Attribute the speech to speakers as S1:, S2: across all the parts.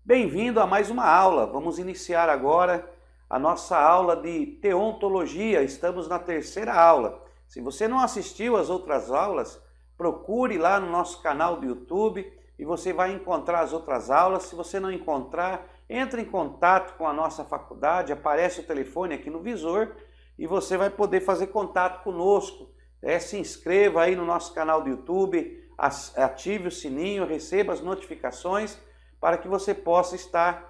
S1: Bem-vindo a mais uma aula. Vamos iniciar agora a nossa aula de teontologia. Estamos na terceira aula. Se você não assistiu às outras aulas, procure lá no nosso canal do YouTube e você vai encontrar as outras aulas. Se você não encontrar, entre em contato com a nossa faculdade, aparece o telefone aqui no visor e você vai poder fazer contato conosco. Se inscreva aí no nosso canal do YouTube, ative o sininho, receba as notificações para que você possa estar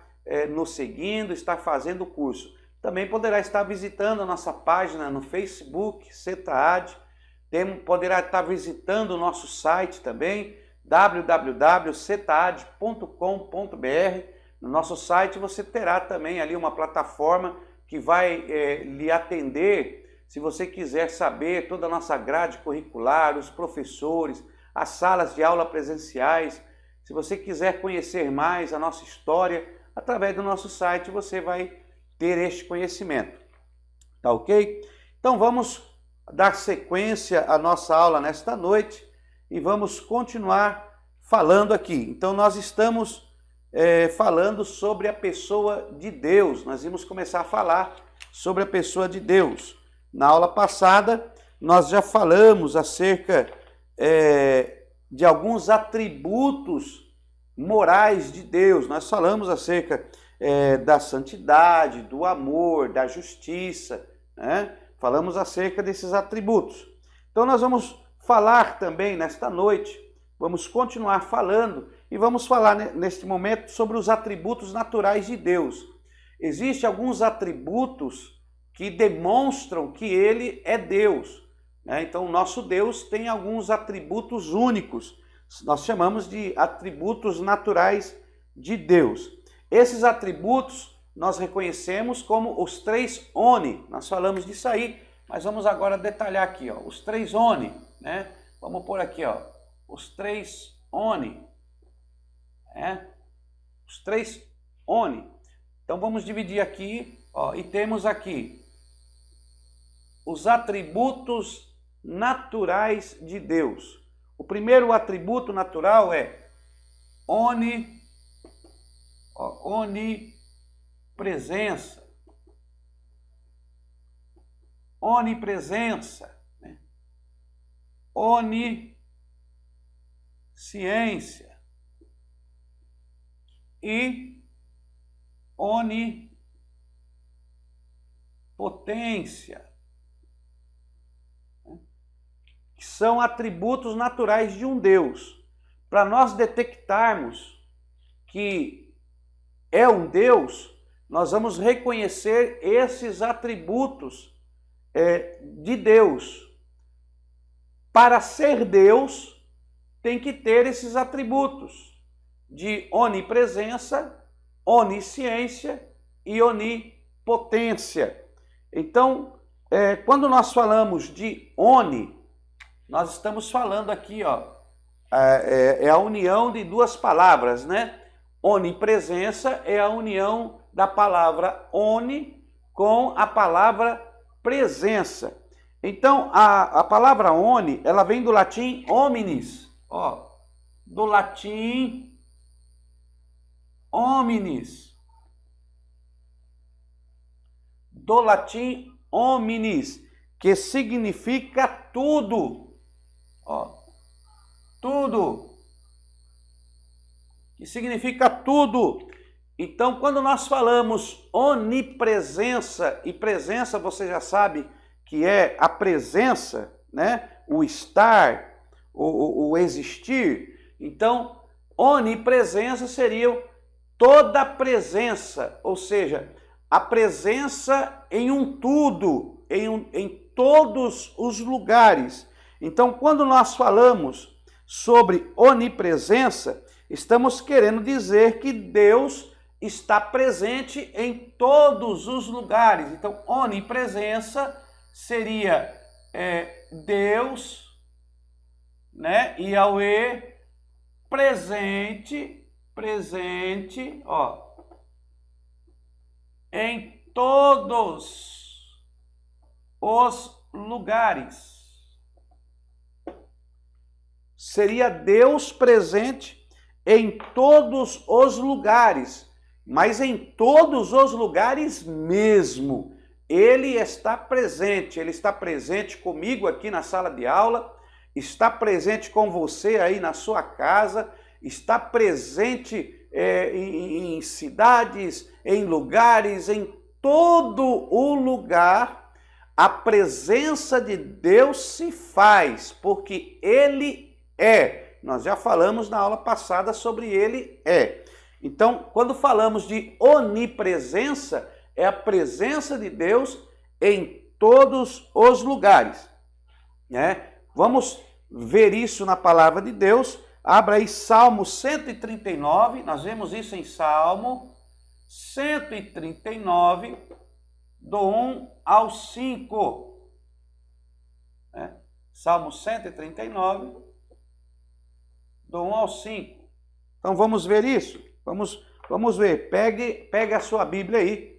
S1: nos seguindo, estar fazendo o curso. Também poderá estar visitando a nossa página no Facebook, CETAAD, poderá estar visitando o nosso site também, www.cetaad.com.br. No nosso site você terá também ali uma plataforma que vai lhe atender se você quiser saber toda a nossa grade curricular, os professores, as salas de aula presenciais. Se você quiser conhecer mais a nossa história, através do nosso site você vai ter este conhecimento. Tá ok? Então vamos dar sequência à nossa aula nesta noite e vamos continuar falando aqui. Então nós estamos falando sobre a pessoa de Deus. Nós vamos começar a falar sobre a pessoa de Deus. Na aula passada nós já falamos acerca de alguns atributos morais de Deus. Nós falamos acerca da santidade, do amor, da justiça, né? Falamos acerca desses atributos. Então nós vamos falar também nesta noite, vamos continuar falando e vamos falar neste momento sobre os atributos naturais de Deus. Existem alguns atributos que demonstram que ele é Deus. Então, o nosso Deus tem alguns atributos únicos. Nós chamamos de atributos naturais de Deus. Esses atributos nós reconhecemos como os três oni. Nós falamos disso aí, mas vamos agora detalhar aqui, ó, os três oni, né? Vamos pôr aqui, ó, os três oni, os três oni. Então, vamos dividir aqui, ó, e temos aqui os atributos naturais de Deus. O primeiro atributo natural é onipresença. Onipresença, né? Onisciência e onipotência, que são atributos naturais de um Deus. Para nós detectarmos que é um Deus, nós vamos reconhecer esses atributos de Deus. Para ser Deus, tem que ter esses atributos de onipresença, onisciência e onipotência. Então, quando nós falamos de oni, nós estamos falando aqui, ó, é a união de duas palavras, né? Onipresença é a união da palavra oni com a palavra presença. Então, a palavra oni, ela vem do latim hominis, ó, do latim hominis, que significa tudo. Ó, tudo, que significa tudo. Então, quando nós falamos onipresença, e presença você já sabe que é a presença, né? O estar, o existir. Então, onipresença seria toda a presença, ou seja, a presença em um tudo, em todos os lugares. Então, quando nós falamos sobre onipresença, estamos querendo dizer que Deus está presente em todos os lugares. Então, onipresença seria Deus, né? E Yahweh presente, ó, em todos os lugares. Seria Deus presente em todos os lugares. mas em todos os lugares mesmo. Ele está presente comigo aqui na sala de aula, está presente com você aí na sua casa, está presente em cidades, em lugares, em todo o lugar. A presença de Deus se faz, porque Ele é. Nós já falamos na aula passada sobre Ele é. Então, quando falamos de onipresença, é a presença de Deus em todos os lugares, né? Vamos ver isso na palavra de Deus. Abra aí Salmo 139, nós vemos isso em Salmo 139, do 1 ao 5. Né? Salmo 139, do 1 ao 5. Então vamos ver isso? Vamos ver. Pegue a sua Bíblia aí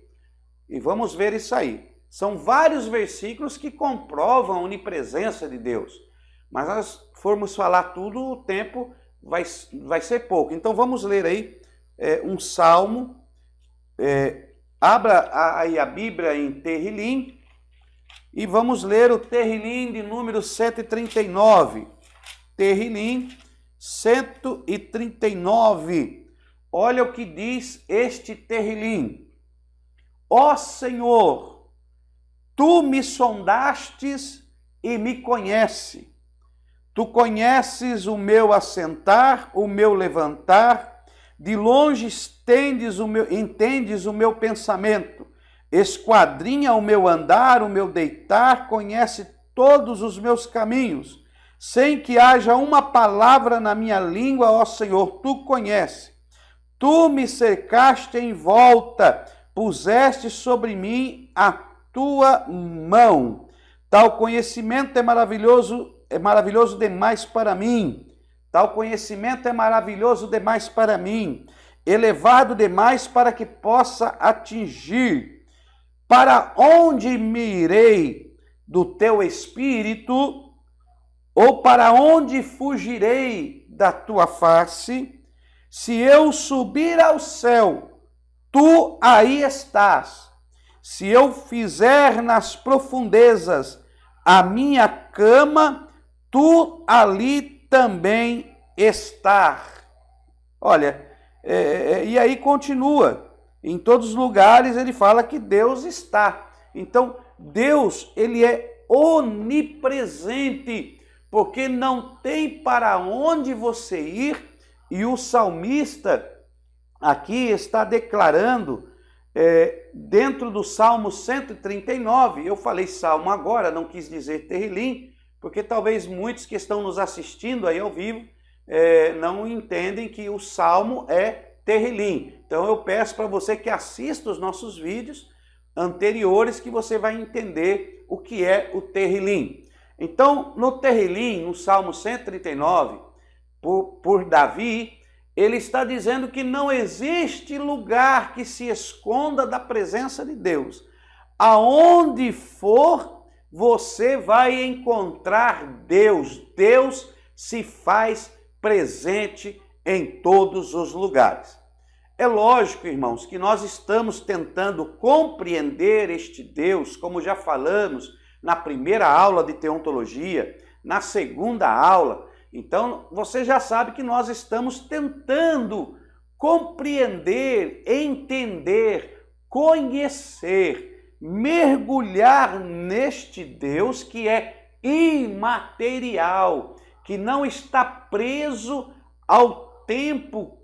S1: e vamos ver isso aí. São vários versículos que comprovam a onipresença de Deus. Mas nós formos falar tudo, o tempo vai ser pouco. Então vamos ler aí um salmo. Abra aí a Bíblia em Terrilim e vamos ler o Terrilim de número 139. Terrilim 139. Olha o que diz este Terrilim. Ó Senhor, Tu me sondastes e me conheces. Tu conheces o meu assentar, o meu levantar. De longe entendes o meu pensamento. Esquadrinha o meu andar, o meu deitar. Conhece todos os meus caminhos. Sem que haja uma palavra na minha língua, ó Senhor, Tu conheces. Tu me cercaste em volta, puseste sobre mim a Tua mão. Tal conhecimento é maravilhoso demais para mim. Tal conhecimento é maravilhoso demais para mim, elevado demais para que possa atingir. Para onde me irei do Teu Espírito? Ou para onde fugirei da Tua face? Se eu subir ao céu, Tu aí estás. Se eu fizer nas profundezas a minha cama, Tu ali também estás. Olha, e aí continua. Em todos os lugares ele fala que Deus está. Então, Deus, ele é onipresente, porque não tem para onde você ir. E o salmista aqui está declarando, dentro do Salmo 139, eu falei Salmo agora, não quis dizer Terrilim, porque talvez muitos que estão nos assistindo aí ao vivo não entendem que o Salmo é Terrilim. Então eu peço para você que assista os nossos vídeos anteriores que você vai entender o que é o Terrilim. Então no Terrilim, no Salmo 139, por Davi, ele está dizendo que não existe lugar que se esconda da presença de Deus. Aonde for, você vai encontrar Deus. Deus se faz presente em todos os lugares. É lógico, irmãos, que nós estamos tentando compreender este Deus, como já falamos na primeira aula de teontologia, na segunda aula. Então, você já sabe que nós estamos tentando compreender, entender, conhecer, mergulhar neste Deus que é imaterial, que não está preso ao tempo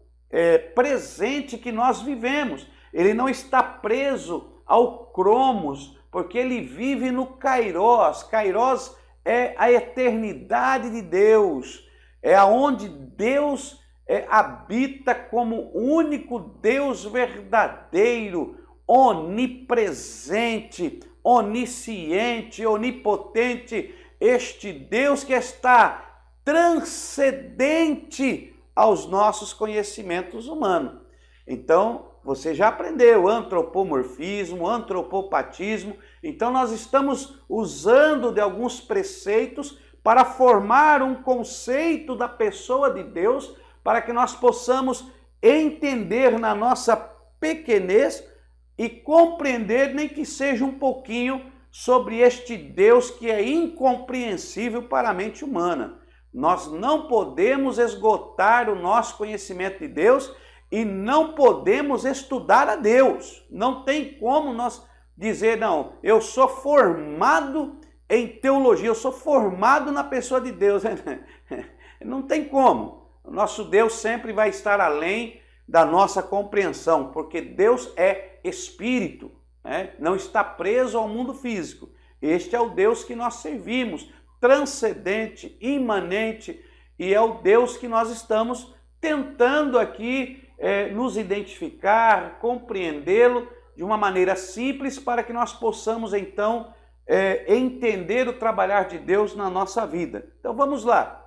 S1: presente que nós vivemos. Ele não está preso ao cromos, porque ele vive no Kairos. Kairos é a eternidade de Deus, é aonde Deus habita como único Deus verdadeiro, onipresente, onisciente, onipotente, este Deus que está transcendente aos nossos conhecimentos humanos. Então, você já aprendeu antropomorfismo, antropopatismo. Então, nós estamos usando de alguns preceitos para formar um conceito da pessoa de Deus, para que nós possamos entender na nossa pequenez e compreender, nem que seja um pouquinho, sobre este Deus que é incompreensível para a mente humana. Nós não podemos esgotar o nosso conhecimento de Deus e não podemos estudar a Deus. Não tem como nós dizer, não, eu sou formado em teologia, eu sou formado na pessoa de Deus. Não tem como. O nosso Deus sempre vai estar além da nossa compreensão, porque Deus é espírito, né? Não está preso ao mundo físico. Este é o Deus que nós servimos, transcendente, imanente, e é o Deus que nós estamos tentando aqui nos identificar, compreendê-lo de uma maneira simples para que nós possamos então entender o trabalhar de Deus na nossa vida. Então vamos lá.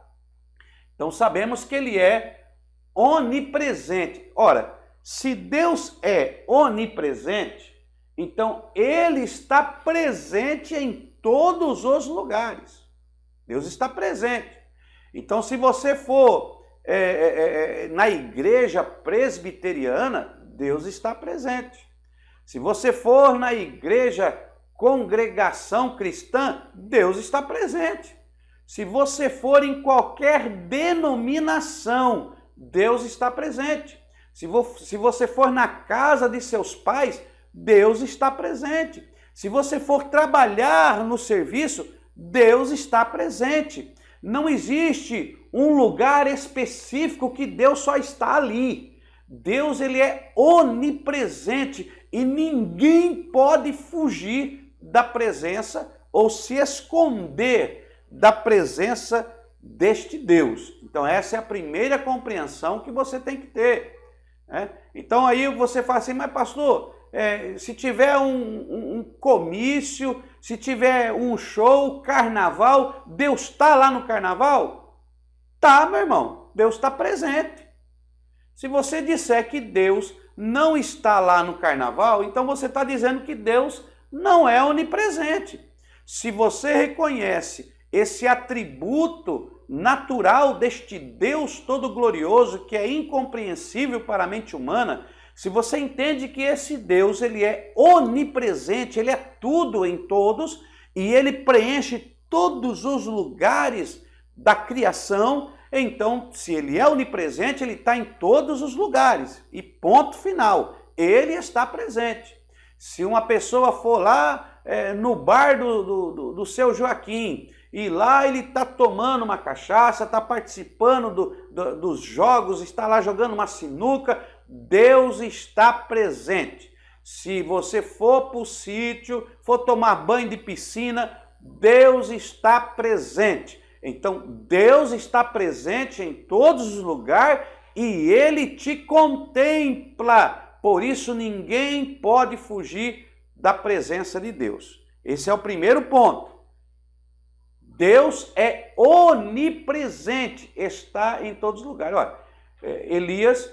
S1: Então sabemos que Ele é onipresente. Ora, se Deus é onipresente, então Ele está presente em todos os lugares. Deus está presente. Então se você for na igreja presbiteriana, Deus está presente. Se você for na igreja congregação cristã, Deus está presente. Se você for em qualquer denominação, Deus está presente. Se você for na casa de seus pais, Deus está presente. Se você for trabalhar no serviço, Deus está presente. Não existe um lugar específico que Deus só está ali. Deus, ele é onipresente e ninguém pode fugir da presença ou se esconder da presença deste Deus. Então essa é a primeira compreensão que você tem que ter, né? Então aí você fala assim, mas pastor, se tiver um comício, se tiver um show, carnaval, Deus está lá no carnaval? Tá, meu irmão, Deus está presente. Se você disser que Deus não está lá no carnaval, então você está dizendo que Deus não é onipresente. Se você reconhece esse atributo natural deste Deus todo glorioso, que é incompreensível para a mente humana, se você entende que esse Deus, ele é onipresente, ele é tudo em todos, e ele preenche todos os lugares da criação, então, se ele é onipresente, ele está em todos os lugares. E ponto final, ele está presente. Se uma pessoa for lá no bar do seu Joaquim, e lá ele está tomando uma cachaça, está participando dos jogos, está lá jogando uma sinuca, Deus está presente. Se você for para o sítio, for tomar banho de piscina, Deus está presente. Então, Deus está presente em todos os lugares e Ele te contempla. Por isso, ninguém pode fugir da presença de Deus. Esse é o primeiro ponto. Deus é onipresente, está em todos os lugares. Olha, Elias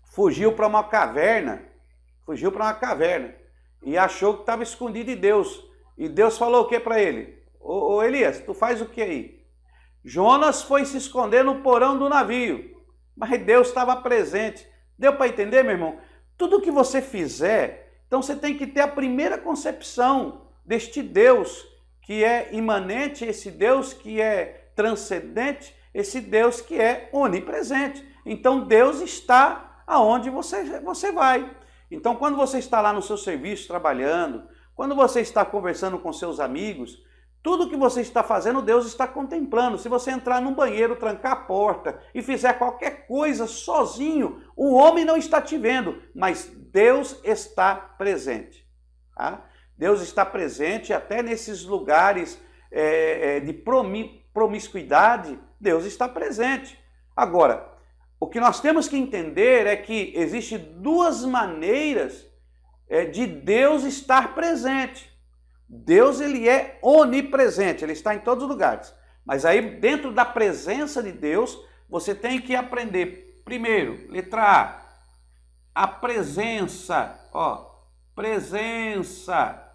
S1: fugiu para uma caverna, e achou que estava escondido de Deus. E Deus falou o que para ele? Ô Elias, tu faz o que aí? Jonas foi se esconder no porão do navio, mas Deus estava presente. Deu para entender, meu irmão? Tudo que você fizer, então você tem que ter a primeira concepção deste Deus que é imanente, esse Deus que é transcendente, esse Deus que é onipresente. Então Deus está aonde você vai. Então quando você está lá no seu serviço trabalhando, quando você está conversando com seus amigos, tudo que você está fazendo, Deus está contemplando. Se você entrar num banheiro, trancar a porta e fizer qualquer coisa sozinho, o homem não está te vendo, mas Deus está presente. Tá? Deus está presente até nesses lugares de promiscuidade, Deus está presente. Agora, o que nós temos que entender é que existem duas maneiras de Deus estar presente. Deus, ele é onipresente, ele está em todos os lugares. Mas aí, dentro da presença de Deus, você tem que aprender, primeiro, letra A presença, presença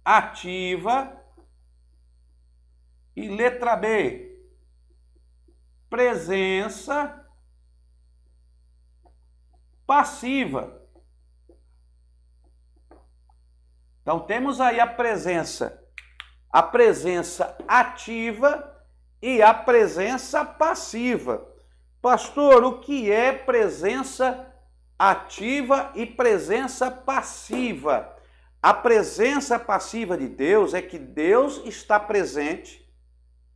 S1: ativa. E letra B, presença passiva. Então temos aí a presença ativa e a presença passiva. Pastor, o que é presença ativa e presença passiva? A presença passiva de Deus é que Deus está presente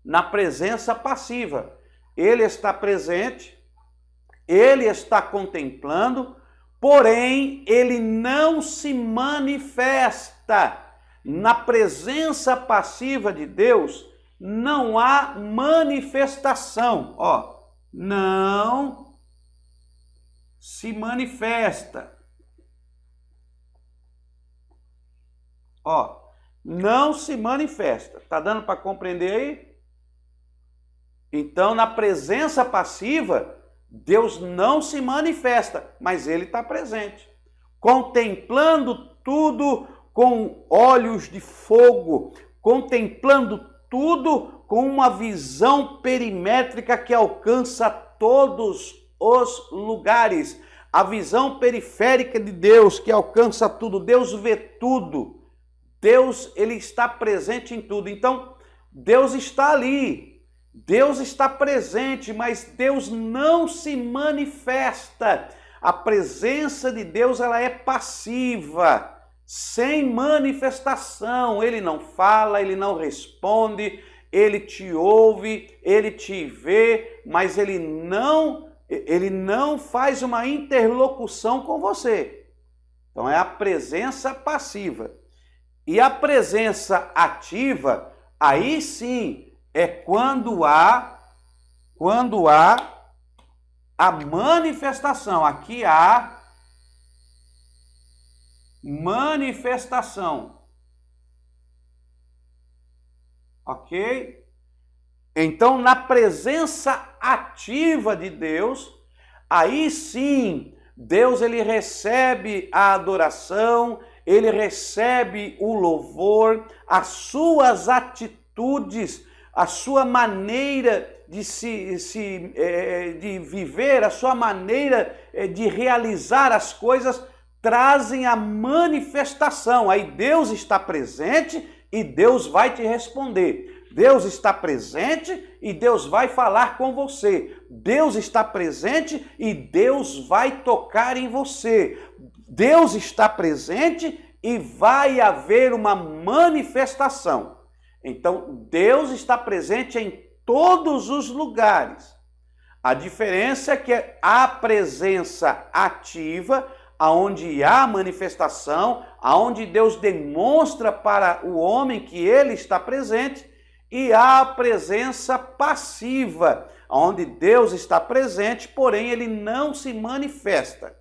S1: na presença passiva. Ele está presente, ele está contemplando, porém ele não se manifesta. Na presença passiva de Deus não há manifestação. Ó, não se manifesta. Ó, não se manifesta. Tá dando para compreender aí? Então, na presença passiva, Deus não se manifesta, mas ele está presente, contemplando tudo com olhos de fogo, contemplando tudo com uma visão perimétrica que alcança todos os lugares. A visão periférica de Deus que alcança tudo. Deus vê tudo. Deus, ele está presente em tudo. Então, Deus está ali. Deus está presente, mas Deus não se manifesta. A presença de Deus, ela é passiva, sem manifestação. Ele não fala, ele não responde, ele te ouve, ele te vê, mas ele não faz uma interlocução com você. Então é a presença passiva. E a presença ativa, aí sim, é quando há a manifestação. Aqui há manifestação. Ok? Então, na presença ativa de Deus, aí sim, Deus ele recebe a adoração, ele recebe o louvor, as suas atitudes, a sua maneira de viver, a sua maneira de realizar as coisas, trazem a manifestação. Aí Deus está presente e Deus vai te responder. Deus está presente e Deus vai falar com você. Deus está presente e Deus vai tocar em você. Deus está presente e vai haver uma manifestação. Então, Deus está presente em todos os lugares. A diferença é que a presença ativa, aonde há manifestação, aonde Deus demonstra para o homem que ele está presente, e há a presença passiva, onde Deus está presente, porém ele não se manifesta.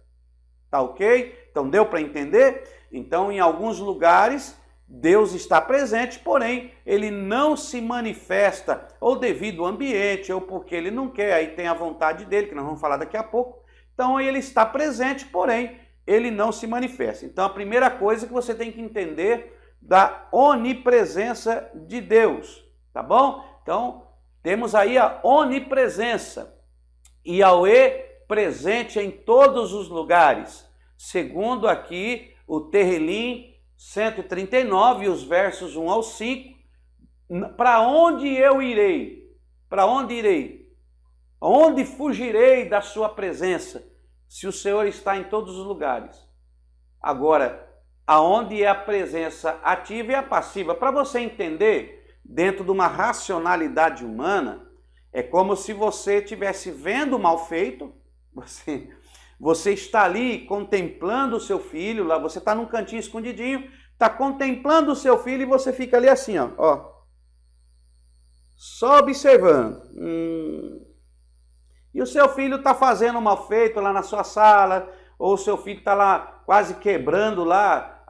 S1: Tá ok? Então deu para entender? Então, em alguns lugares, Deus está presente, porém, ele não se manifesta, ou devido ao ambiente, ou porque ele não quer, aí tem a vontade dele, que nós vamos falar daqui a pouco. Então, ele está presente, porém, ele não se manifesta. Então, a primeira coisa que você tem que entender da onipresença de Deus, tá bom? Então, temos aí a onipresença, Yahweh presente em todos os lugares, segundo aqui o Terrilim 139, os versos 1 ao 5, para onde eu irei? Para onde irei? Onde fugirei da sua presença, se o Senhor está em todos os lugares? Agora, aonde é a presença ativa e a passiva? Para você entender, dentro de uma racionalidade humana, é como se você estivesse vendo o mal feito, você está ali contemplando o seu filho, lá você está num cantinho escondidinho, está contemplando o seu filho e você fica ali assim, ó, só observando. E o seu filho está fazendo mal feito lá na sua sala, ou o seu filho está lá quase quebrando lá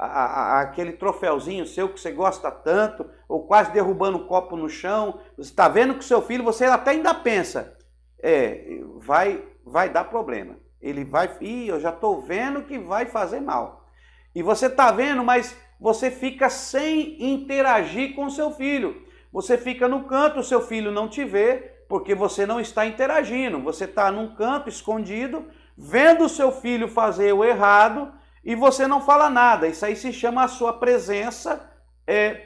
S1: aquele troféuzinho seu que você gosta tanto, ou quase derrubando um copo no chão. Você está vendo que o seu filho, você até ainda pensa, vai dar problema. Ele vai, eu já estou vendo que vai fazer mal. E você está vendo, mas você fica sem interagir com o seu filho. Você fica no canto, o seu filho não te vê, porque você não está interagindo. Você está num canto escondido, vendo o seu filho fazer o errado, e você não fala nada. Isso aí se chama a sua presença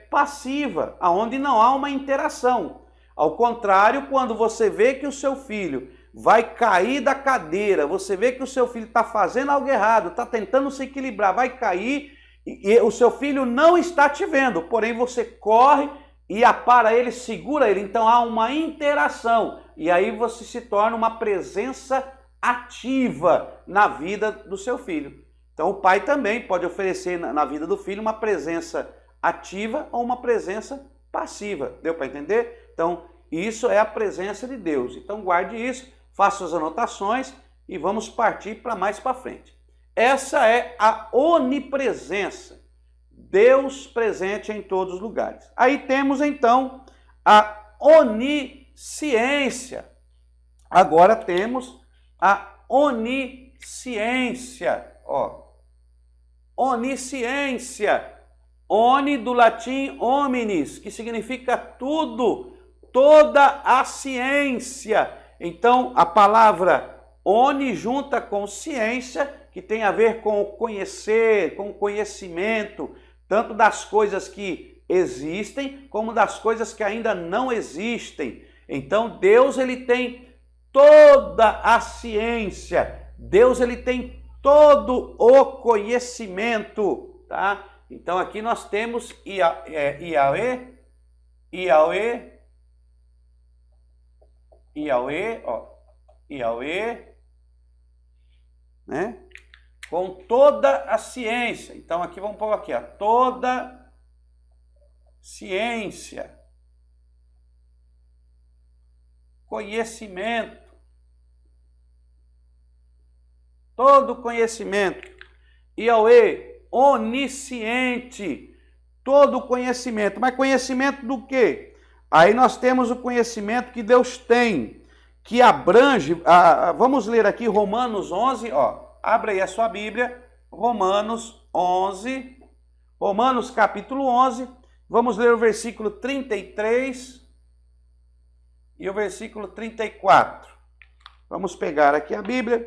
S1: passiva, aonde não há uma interação. Ao contrário, quando você vê que o seu filho vai cair da cadeira, você vê que o seu filho está fazendo algo errado, está tentando se equilibrar, vai cair, e o seu filho não está te vendo, porém você corre e apara ele, segura ele. Então há uma interação, e aí você se torna uma presença ativa na vida do seu filho. Então o pai também pode oferecer na vida do filho uma presença ativa ou uma presença passiva. Deu para entender? Então isso é a presença de Deus. Então guarde isso, faça as anotações e vamos partir para mais para frente. Essa é a onipresença, Deus presente em todos os lugares. Aí temos então a onisciência. Agora temos a onisciência. Onisciência. Oni do latim hominis, que significa tudo, toda a ciência. Então a palavra oni junta com ciência, que tem a ver com o conhecer, com o conhecimento, tanto das coisas que existem, como das coisas que ainda não existem. Então Deus ele tem toda a ciência, Deus ele tem todo o conhecimento, tá? Então aqui nós temos Yahweh, né? Com toda a ciência. Então aqui vamos pôr aqui, toda ciência, conhecimento, todo conhecimento. Yahweh, onisciente, todo conhecimento. Mas conhecimento do quê? Aí nós temos o conhecimento que Deus tem, que abrange, vamos ler aqui Romanos 11, abra aí a sua Bíblia, Romanos 11, Romanos capítulo 11, vamos ler o versículo 33 e o versículo 34. Vamos pegar aqui a Bíblia,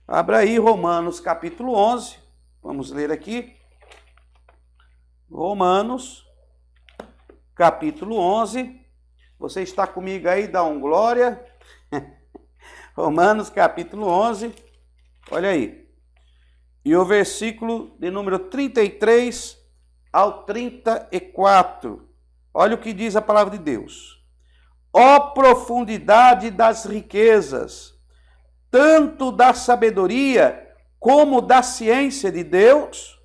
S1: abra aí Romanos capítulo 11, vamos ler aqui, Romanos capítulo 11, você está comigo aí, dá um glória. Romanos capítulo 11, olha aí, e o versículo de número 33 ao 34, olha o que diz a palavra de Deus. Ó profundidade das riquezas, tanto da sabedoria como da ciência de Deus,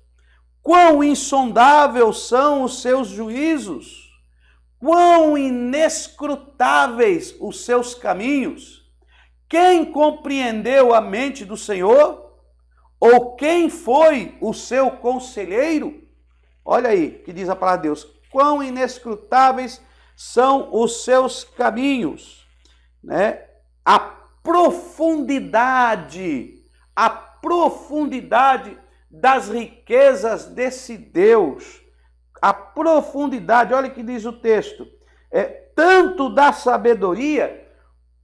S1: quão insondáveis são os seus juízos, quão inescrutáveis os seus caminhos. Quem compreendeu a mente do Senhor? Ou quem foi o seu conselheiro? Olha aí, que diz a palavra de Deus. Quão inescrutáveis são os seus caminhos, né? A profundidade das riquezas desse Deus. A profundidade, olha o que diz o texto. Tanto da sabedoria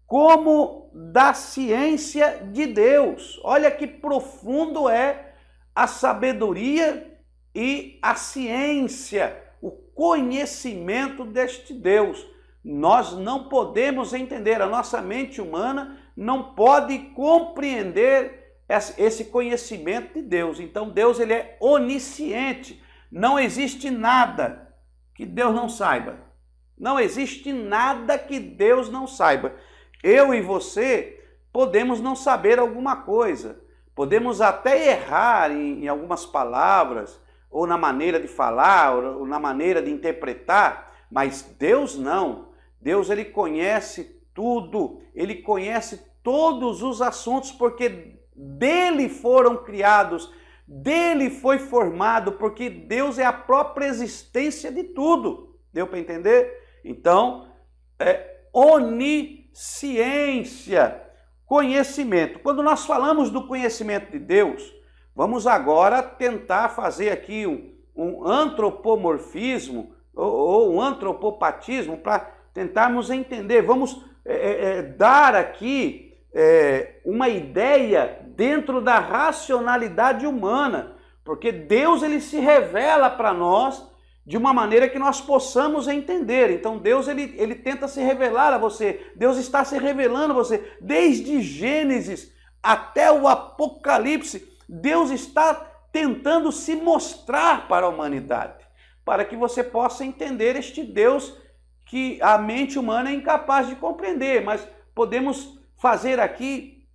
S1: como da ciência de Deus. Olha que profundo é a sabedoria e a ciência, o conhecimento deste Deus. Nós não podemos entender, a nossa mente humana não pode compreender esse conhecimento de Deus. Então Deus ele é onisciente, não existe nada que Deus não saiba. Não existe nada que Deus não saiba. Eu e você podemos não saber alguma coisa, podemos até errar em algumas palavras, ou na maneira de falar, ou na maneira de interpretar, mas Deus não. Deus ele conhece tudo, ele conhece todos os assuntos, porque dele foram criados, dele foi formado, porque Deus é a própria existência de tudo. Deu para entender? Então, onisciência, conhecimento. Quando nós falamos do conhecimento de Deus, vamos agora tentar fazer aqui um antropomorfismo ou um antropopatismo para tentarmos entender. Vamos dar aqui uma ideia dentro da racionalidade humana. porque Deus ele se revela para nós de uma maneira que nós possamos entender. Então Deus ele tenta se revelar a você, Deus está se revelando a você, desde Gênesis até o Apocalipse, Deus está tentando se mostrar para a humanidade, para que você possa entender este Deus que a mente humana é incapaz de compreender, mas podemos fazer aqui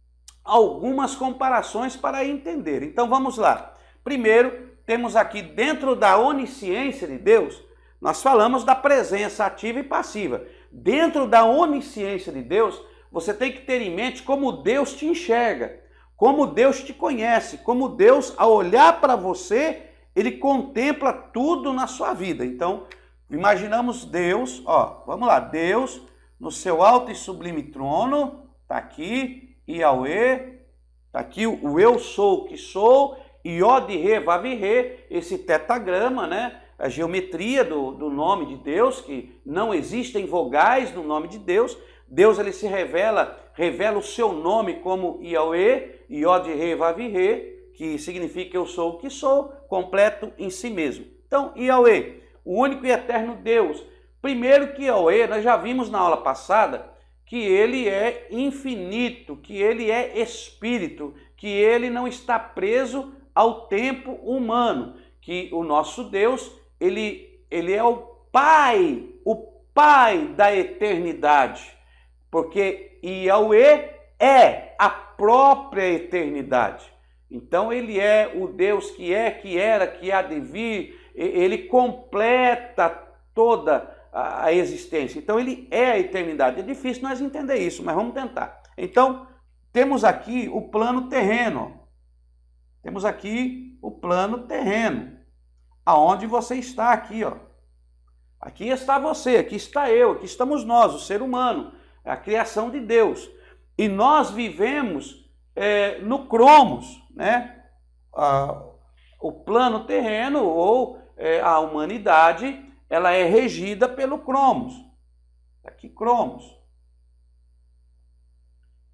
S1: algumas comparações para entender. Então vamos lá. Primeiro, temos aqui dentro da onisciência de Deus, nós falamos da presença ativa e passiva. Dentro da onisciência de Deus, você tem que ter em mente como Deus te enxerga, como Deus te conhece, como Deus, ao olhar para você, ele contempla tudo na sua vida. Então, imaginamos Deus, vamos lá, Deus no seu alto e sublime trono, está aqui, Yahweh, está aqui o eu sou o que sou, Yod-He, Vav-He, esse tetagrama, né? A geometria do nome de Deus, que não existem vogais no nome de Deus. Deus ele se revela o seu nome como Yahweh, Yod-He, Vav-He, que significa eu sou o que sou, completo em si mesmo. Então, Yahweh, o único e eterno Deus. Primeiro que Yahweh, nós já vimos na aula passada, que ele é infinito, que ele é espírito, que ele não está preso ao tempo humano, que o nosso Deus, ele é o Pai da eternidade, porque Yahweh é a própria eternidade. Então ele é o Deus que é, que era, que há de vir, ele completa toda a existência. Então ele é a eternidade. É difícil nós entender isso, mas vamos tentar. Então, temos aqui o plano terreno. Temos aqui o plano terreno, aonde você está aqui, ó. Aqui está você, aqui está eu, aqui estamos nós, o ser humano, a criação de Deus. E nós vivemos no cromos, né? O plano terreno ou a humanidade, ela é regida pelo cromos. Aqui cromos.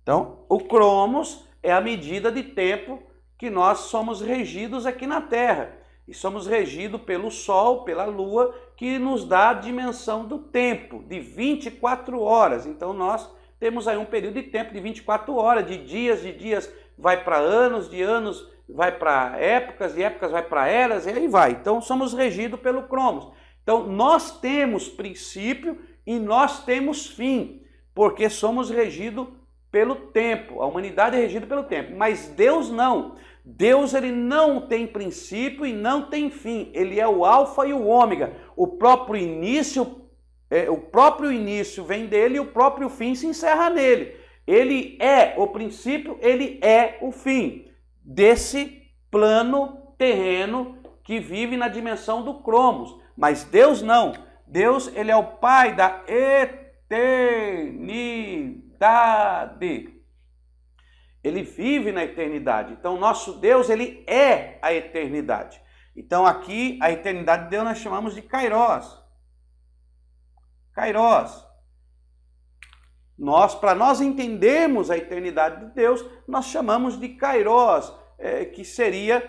S1: Então, o cromos é a medida de tempo que nós somos regidos aqui na Terra. E somos regidos pelo Sol, pela Lua, que nos dá a dimensão do tempo, de 24 horas. Então nós temos aí um período de tempo de 24 horas, de dias vai para anos, de anos vai para épocas, de épocas vai para eras, e aí vai. Então somos regidos pelo cromos. Então nós temos princípio e nós temos fim, porque somos regidos pelo tempo. A humanidade é regida pelo tempo, mas Deus não. Deus ele não tem princípio e não tem fim. Ele é o alfa e o ômega. O próprio início vem dele e o próprio fim se encerra nele. Ele é o princípio, ele é o fim desse plano terreno que vive na dimensão do cromos. Mas Deus não. Deus ele é o Pai da eternidade. Ele vive na eternidade. Então, nosso Deus, ele é a eternidade. Então, aqui, a eternidade de Deus nós chamamos de Kairos. Kairos. Para nós entendermos a eternidade de Deus, nós chamamos de Kairos, que seria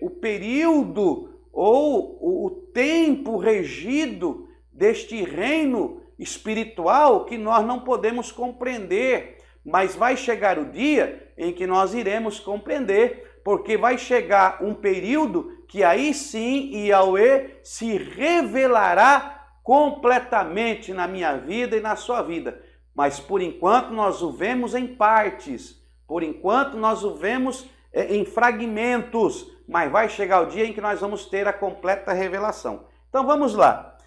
S1: o período ou o tempo regido deste reino espiritual que nós não podemos compreender. Mas vai chegar o dia em que nós iremos compreender, porque vai chegar um período que aí sim Yahweh se revelará completamente na minha vida e na sua vida. Mas por enquanto nós o vemos em partes, por enquanto nós o vemos em fragmentos, mas vai chegar o dia em que nós vamos ter a completa revelação. Então vamos lá.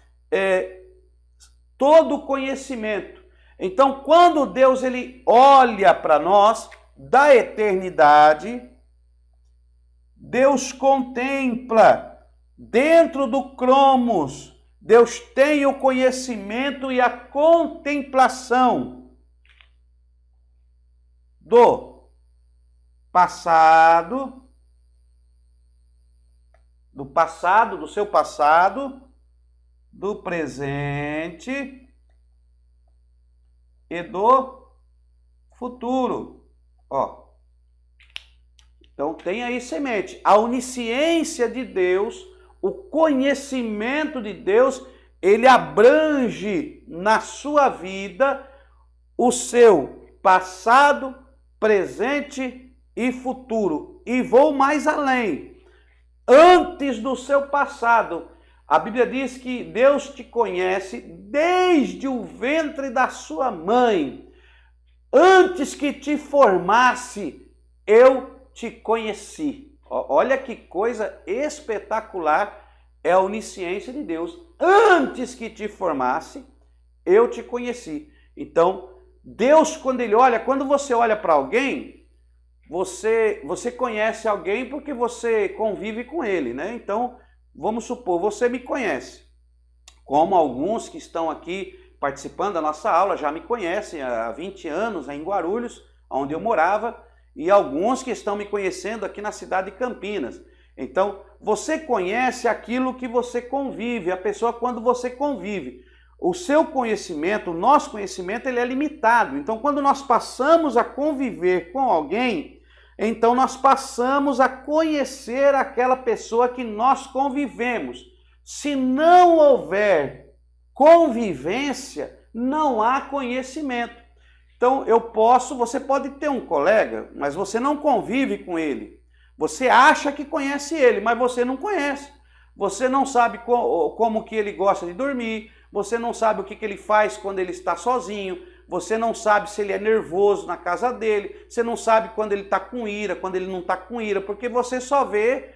S1: Todo conhecimento. Então, quando Deus ele olha para nós da eternidade, Deus contempla dentro do cromos, Deus tem o conhecimento e a contemplação do passado, do seu passado, do presente e do futuro. Então tenha isso em mente. A onisciência de Deus, o conhecimento de Deus, ele abrange na sua vida o seu passado, presente e futuro. E vou mais além. Antes do seu passado, a Bíblia diz que Deus te conhece desde o ventre da sua mãe. Antes que te formasse, eu te conheci. Olha que coisa espetacular é a onisciência de Deus. Antes que te formasse, eu te conheci. Então, Deus, quando você olha para alguém, você conhece alguém porque você convive com ele, né? Então, vamos supor, você me conhece. Como alguns que estão aqui participando da nossa aula já me conhecem há 20 anos em Guarulhos, onde eu morava, e alguns que estão me conhecendo aqui na cidade de Campinas. Então, você conhece aquilo que você convive, a pessoa quando você convive. O seu conhecimento, o nosso conhecimento, ele é limitado. Então, quando nós passamos a conviver com alguém, então nós passamos a conhecer aquela pessoa que nós convivemos. Se não houver convivência, não há conhecimento. Então, você pode ter um colega, mas você não convive com ele. Você acha que conhece ele, mas você não conhece. Você não sabe como que ele gosta de dormir, você não sabe o que ele faz quando ele está sozinho, você não sabe se ele é nervoso na casa dele, você não sabe quando ele está com ira, quando ele não está com ira, porque você só vê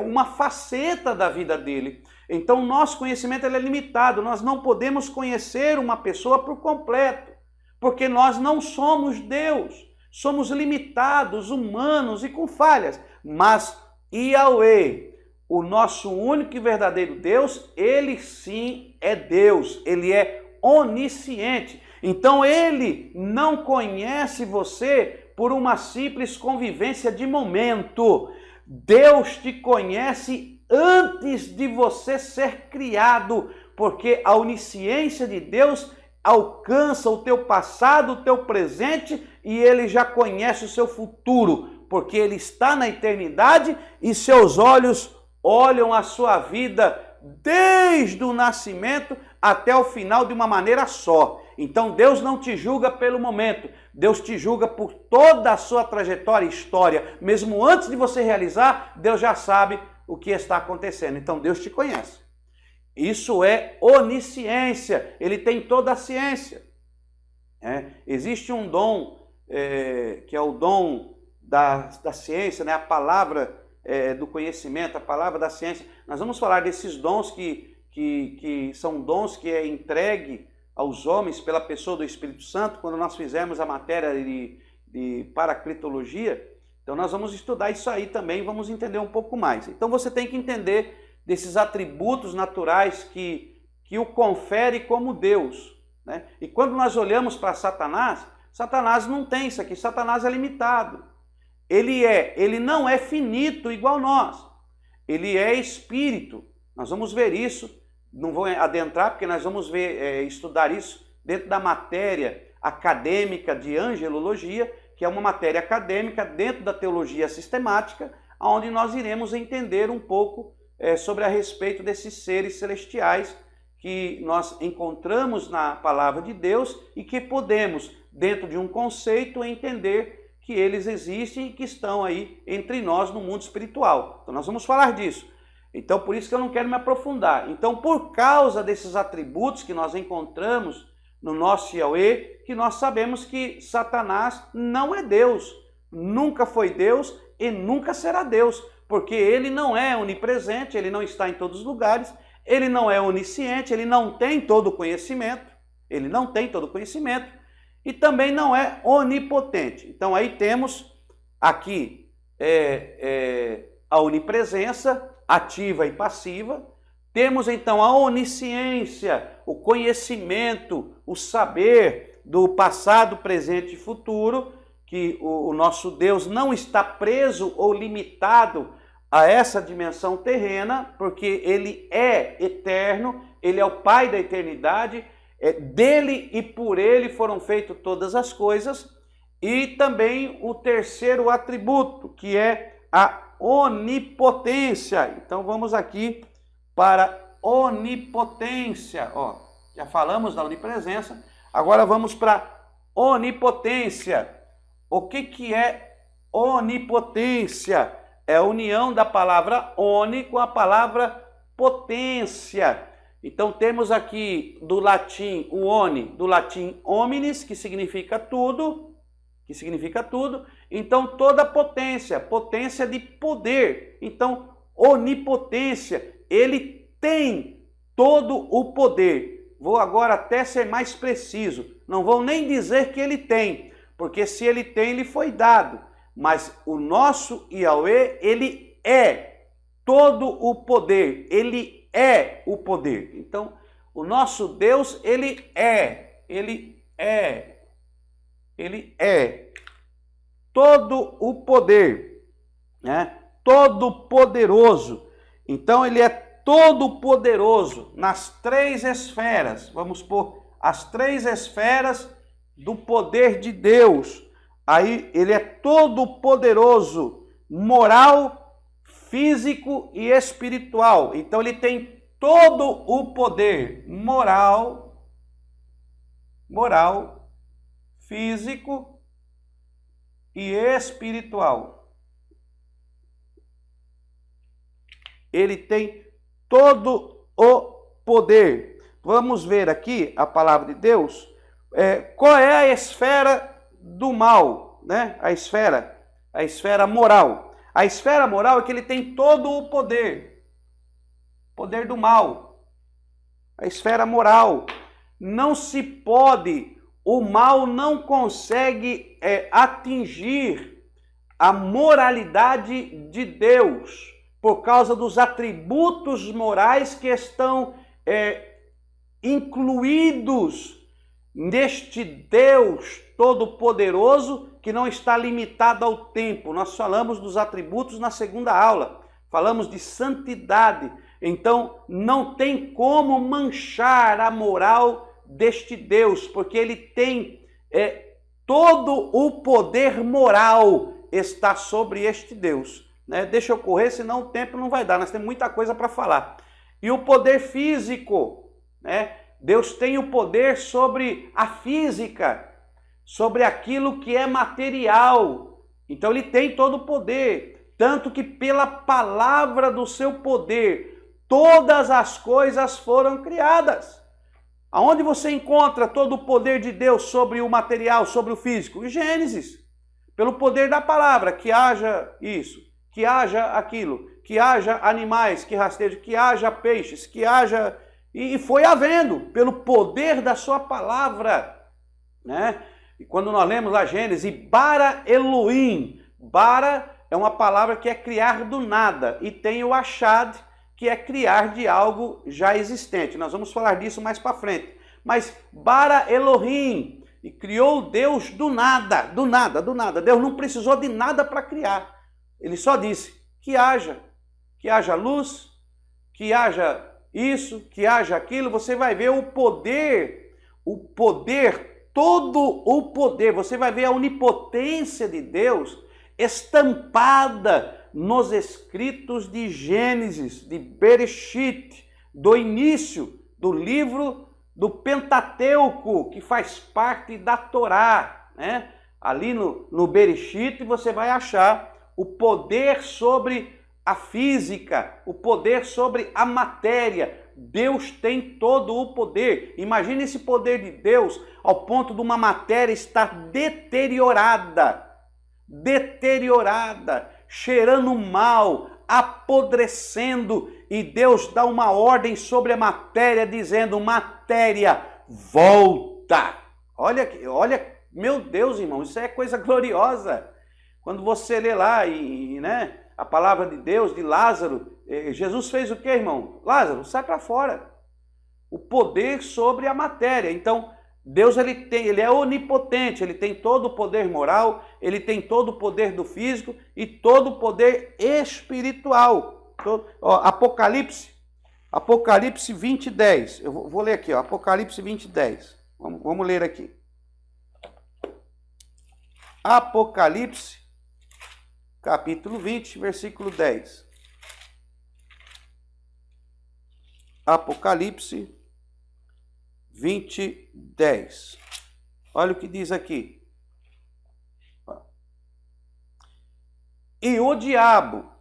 S1: uma faceta da vida dele. Então, nosso conhecimento ele é limitado, nós não podemos conhecer uma pessoa por completo, porque nós não somos Deus, somos limitados, humanos e com falhas. Mas Yahweh, o nosso único e verdadeiro Deus, ele sim é Deus, ele é onisciente. Então ele não conhece você por uma simples convivência de momento. Deus te conhece antes de você ser criado, porque a onisciência de Deus alcança o teu passado, o teu presente, e ele já conhece o seu futuro, porque ele está na eternidade e seus olhos olham a sua vida desde o nascimento até o final de uma maneira só. Então Deus não te julga pelo momento, Deus te julga por toda a sua trajetória e história. Mesmo antes de você realizar, Deus já sabe o que está acontecendo. Então Deus te conhece. Isso é onisciência, ele tem toda a ciência. Existe um dom, que é o dom da ciência, né? A palavra do conhecimento, a palavra da ciência. Nós vamos falar desses dons que são dons que é entregue aos homens pela pessoa do Espírito Santo, quando nós fizermos a matéria de paraclitologia. Então nós vamos estudar isso aí também, vamos entender um pouco mais. Então você tem que entender desses atributos naturais que o confere como Deus, né? E quando nós olhamos para Satanás, Satanás não tem isso aqui, Satanás é limitado. Ele não é finito igual nós, ele é espírito. Nós vamos ver isso, não vou adentrar porque nós vamos estudar isso dentro da matéria acadêmica de angelologia, que é uma matéria acadêmica dentro da teologia sistemática, onde nós iremos entender um pouco sobre a respeito desses seres celestiais que nós encontramos na palavra de Deus e que podemos, dentro de um conceito, entender que eles existem e que estão aí entre nós no mundo espiritual. Então nós vamos falar disso. Então por isso que eu não quero me aprofundar. Então por causa desses atributos que nós encontramos no nosso Yahweh, que nós sabemos que Satanás não é Deus, nunca foi Deus e nunca será Deus, porque ele não é onipresente, ele não está em todos os lugares, ele não é onisciente, ele não tem todo o conhecimento, e também não é onipotente. Então aí temos aqui a onipresença ativa e passiva, temos então a onisciência, o conhecimento, o saber do passado, presente e futuro, que o nosso Deus não está preso ou limitado a essa dimensão terrena, porque ele é eterno, ele é o Pai da eternidade, dele e por ele foram feitas todas as coisas. E também o terceiro atributo, que é a onipotência. Então vamos aqui para onipotência. Ó, já falamos da onipresença, agora vamos para onipotência. O que é onipotência? É a união da palavra oni com a palavra potência. Então temos aqui do latim o oni, do latim omnis, que significa tudo, Então toda potência, potência de poder. Então onipotência, ele tem todo o poder. Vou agora até ser mais preciso. Não vou nem dizer que ele tem, porque se ele tem, ele foi dado. Mas o nosso Yahweh, ele é todo o poder. Ele é o poder. Então, o nosso Deus, ele é todo o poder, né? Todo poderoso. Então, ele é todo poderoso nas 3 esferas. Vamos pôr as 3 esferas do poder de Deus. Aí ele é todo poderoso, moral, físico e espiritual. Então ele tem todo o poder moral, físico e espiritual. Ele tem todo o poder. Vamos ver aqui a palavra de Deus. Qual é a esfera do mal, né? A esfera moral. A esfera moral é que ele tem todo o poder do mal. A esfera moral. Não se pode, o mal não consegue atingir a moralidade de Deus por causa dos atributos morais que estão incluídos neste Deus Todo-Poderoso, que não está limitado ao tempo. Nós falamos dos atributos na segunda aula. Falamos de santidade. Então, não tem como manchar a moral deste Deus, porque ele tem todo o poder moral está sobre este Deus. Né? Deixa eu correr, senão o tempo não vai dar. Nós temos muita coisa para falar. E o poder físico, né? Deus tem o poder sobre a física, sobre aquilo que é material. Então ele tem todo o poder, tanto que pela palavra do seu poder, todas as coisas foram criadas. Aonde você encontra todo o poder de Deus sobre o material, sobre o físico? Em Gênesis. Pelo poder da palavra, que haja isso, que haja aquilo, que haja animais que rastejam, que haja peixes, que haja... E foi havendo, pelo poder da sua palavra, né? E quando nós lemos lá Gênesis, bara Elohim, bara é uma palavra que é criar do nada, e tem o achad, que é criar de algo já existente. Nós vamos falar disso mais para frente. Mas bara Elohim, e criou Deus do nada, do nada, do nada. Deus não precisou de nada para criar. Ele só disse que haja luz, que haja isso, que haja aquilo. Você vai ver o poder, todo o poder. Você vai ver a onipotência de Deus estampada nos escritos de Gênesis, de Bereshit, do início do livro do Pentateuco, que faz parte da Torá, né? Ali no Bereshit você vai achar o poder sobre a física, o poder sobre a matéria. Deus tem todo o poder. Imagine esse poder de Deus ao ponto de uma matéria estar deteriorada, cheirando mal, apodrecendo, e Deus dá uma ordem sobre a matéria, dizendo: matéria, volta. Olha, meu Deus, irmão, isso é coisa gloriosa. Quando você lê lá, né, a palavra de Deus, de Lázaro, Jesus fez o que, irmão? Lázaro, sai para fora. O poder sobre a matéria. Então, Deus ele é onipotente, ele tem todo o poder moral, ele tem todo o poder do físico e todo o poder espiritual. Apocalipse 20:10. Eu vou ler aqui, Apocalipse 20:10. Vamos ler aqui. Apocalipse capítulo 20, versículo 10. Apocalipse 20, 10. Olha o que diz aqui. E o diabo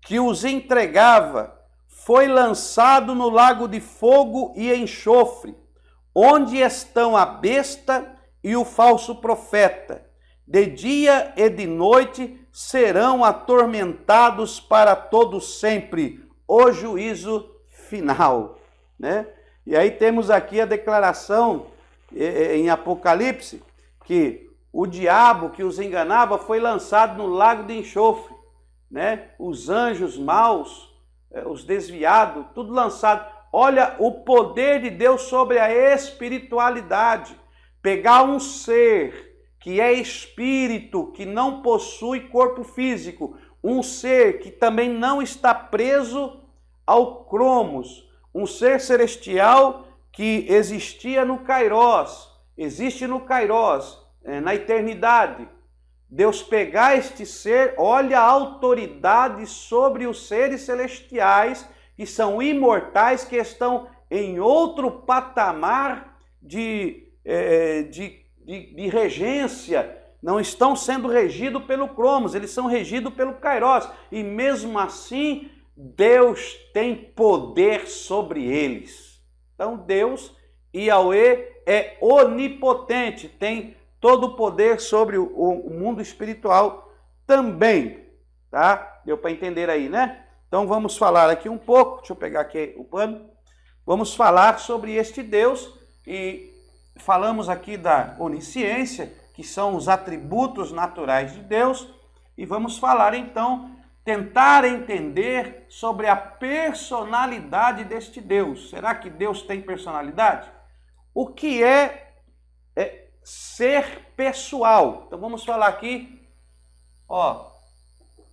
S1: que os entregava foi lançado no lago de fogo e enxofre, onde estão a besta e o falso profeta. De dia e de noite serão atormentados para todo sempre. O juízo final, né? E aí temos aqui a declaração em Apocalipse que o diabo que os enganava foi lançado no lago de enxofre, né? Os anjos maus, os desviados, tudo lançado. Olha o poder de Deus sobre a espiritualidade. Pegar um ser que é espírito, que não possui corpo físico, um ser que também não está preso ao cromos, um ser celestial que existia no Kairós, existe no Kairós, na eternidade. Deus pegar este ser, olha a autoridade sobre os seres celestiais, que são imortais, que estão em outro patamar de regência, não estão sendo regidos pelo cromos, eles são regidos pelo Kairós, e mesmo assim, Deus tem poder sobre eles. Então Deus, Yahweh, é onipotente, tem todo o poder sobre o mundo espiritual também, tá? Deu para entender aí, né? Então vamos falar aqui um pouco, deixa eu pegar aqui o pano, vamos falar sobre este Deus, e falamos aqui da onisciência, que são os atributos naturais de Deus, e vamos falar então, tentar entender sobre a personalidade deste Deus. Será que Deus tem personalidade? O que é ser pessoal? Então vamos falar aqui, ó,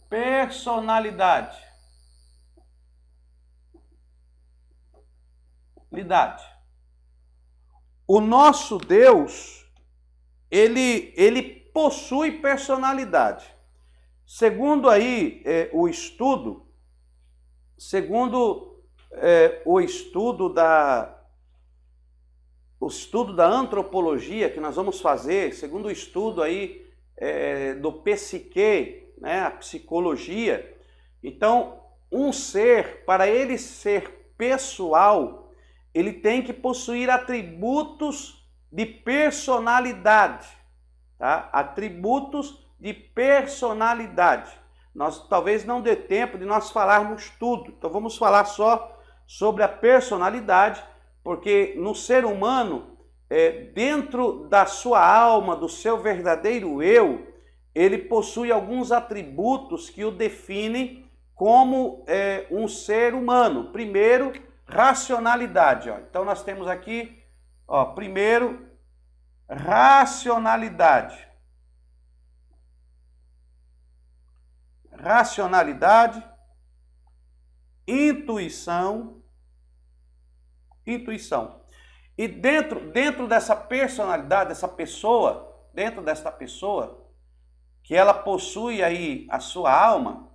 S1: personalidade. O nosso Deus, ele possui personalidade. Segundo aí o estudo da antropologia que nós vamos fazer, segundo o estudo aí do psique, né, a psicologia, então um ser, para ele ser pessoal, ele tem que possuir atributos de personalidade, tá? Atributos de personalidade. Nós talvez não dê tempo de nós falarmos tudo, então vamos falar só sobre a personalidade, porque no ser humano, dentro da sua alma, do seu verdadeiro eu, ele possui alguns atributos que o definem como um ser humano. Primeiro, racionalidade. Ó. Então nós temos aqui, ó, primeiro, racionalidade. Racionalidade, intuição. E dentro dessa personalidade, dessa pessoa, dentro desta pessoa, que ela possui aí a sua alma,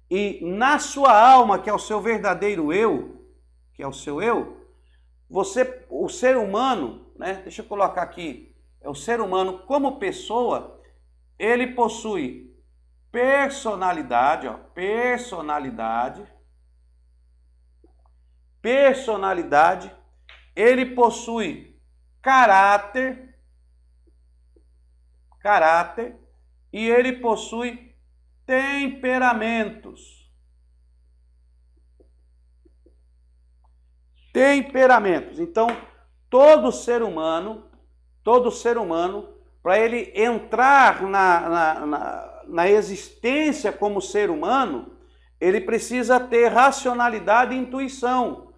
S1: e na sua alma, que é o seu verdadeiro eu, que é o seu eu, o ser humano, né? Deixa eu colocar aqui, o ser humano como pessoa, ele possui personalidade, ó, personalidade, ele possui caráter, e ele possui temperamentos. Então, todo ser humano, para ele entrar na existência como ser humano, ele precisa ter racionalidade e intuição.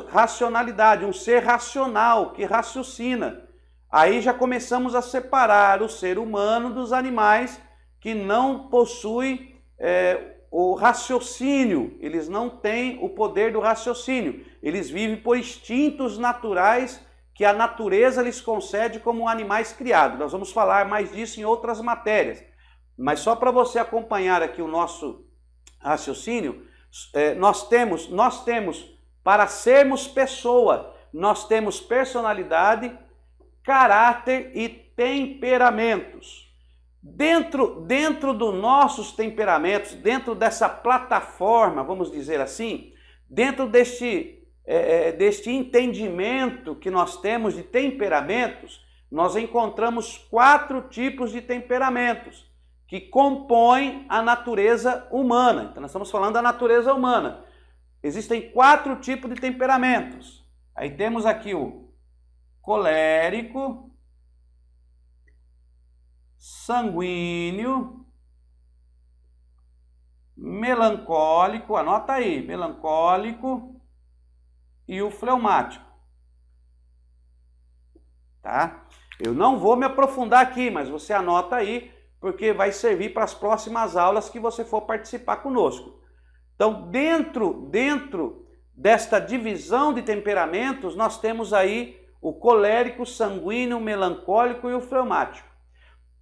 S1: Racionalidade, um ser racional, que raciocina. Aí já começamos a separar o ser humano dos animais que não possuem o raciocínio, eles não têm o poder do raciocínio, eles vivem por instintos naturais que a natureza lhes concede como animais criados. Nós vamos falar mais disso em outras matérias. Mas só para você acompanhar aqui o nosso raciocínio, nós temos, para sermos pessoa, nós temos personalidade, caráter e temperamentos. Dentro dos nossos temperamentos, dentro dessa plataforma, vamos dizer assim, dentro deste entendimento que nós temos de temperamentos, nós encontramos 4 tipos de temperamentos que compõem a natureza humana. Então nós estamos falando da natureza humana. Existem 4 tipos de temperamentos. Aí temos aqui o colérico, sanguíneo, melancólico, anota aí, melancólico e o fleumático. Tá? Eu não vou me aprofundar aqui, mas você anota aí, porque vai servir para as próximas aulas que você for participar conosco. Então, dentro desta divisão de temperamentos, nós temos aí o colérico, sanguíneo, melancólico e o fleumático.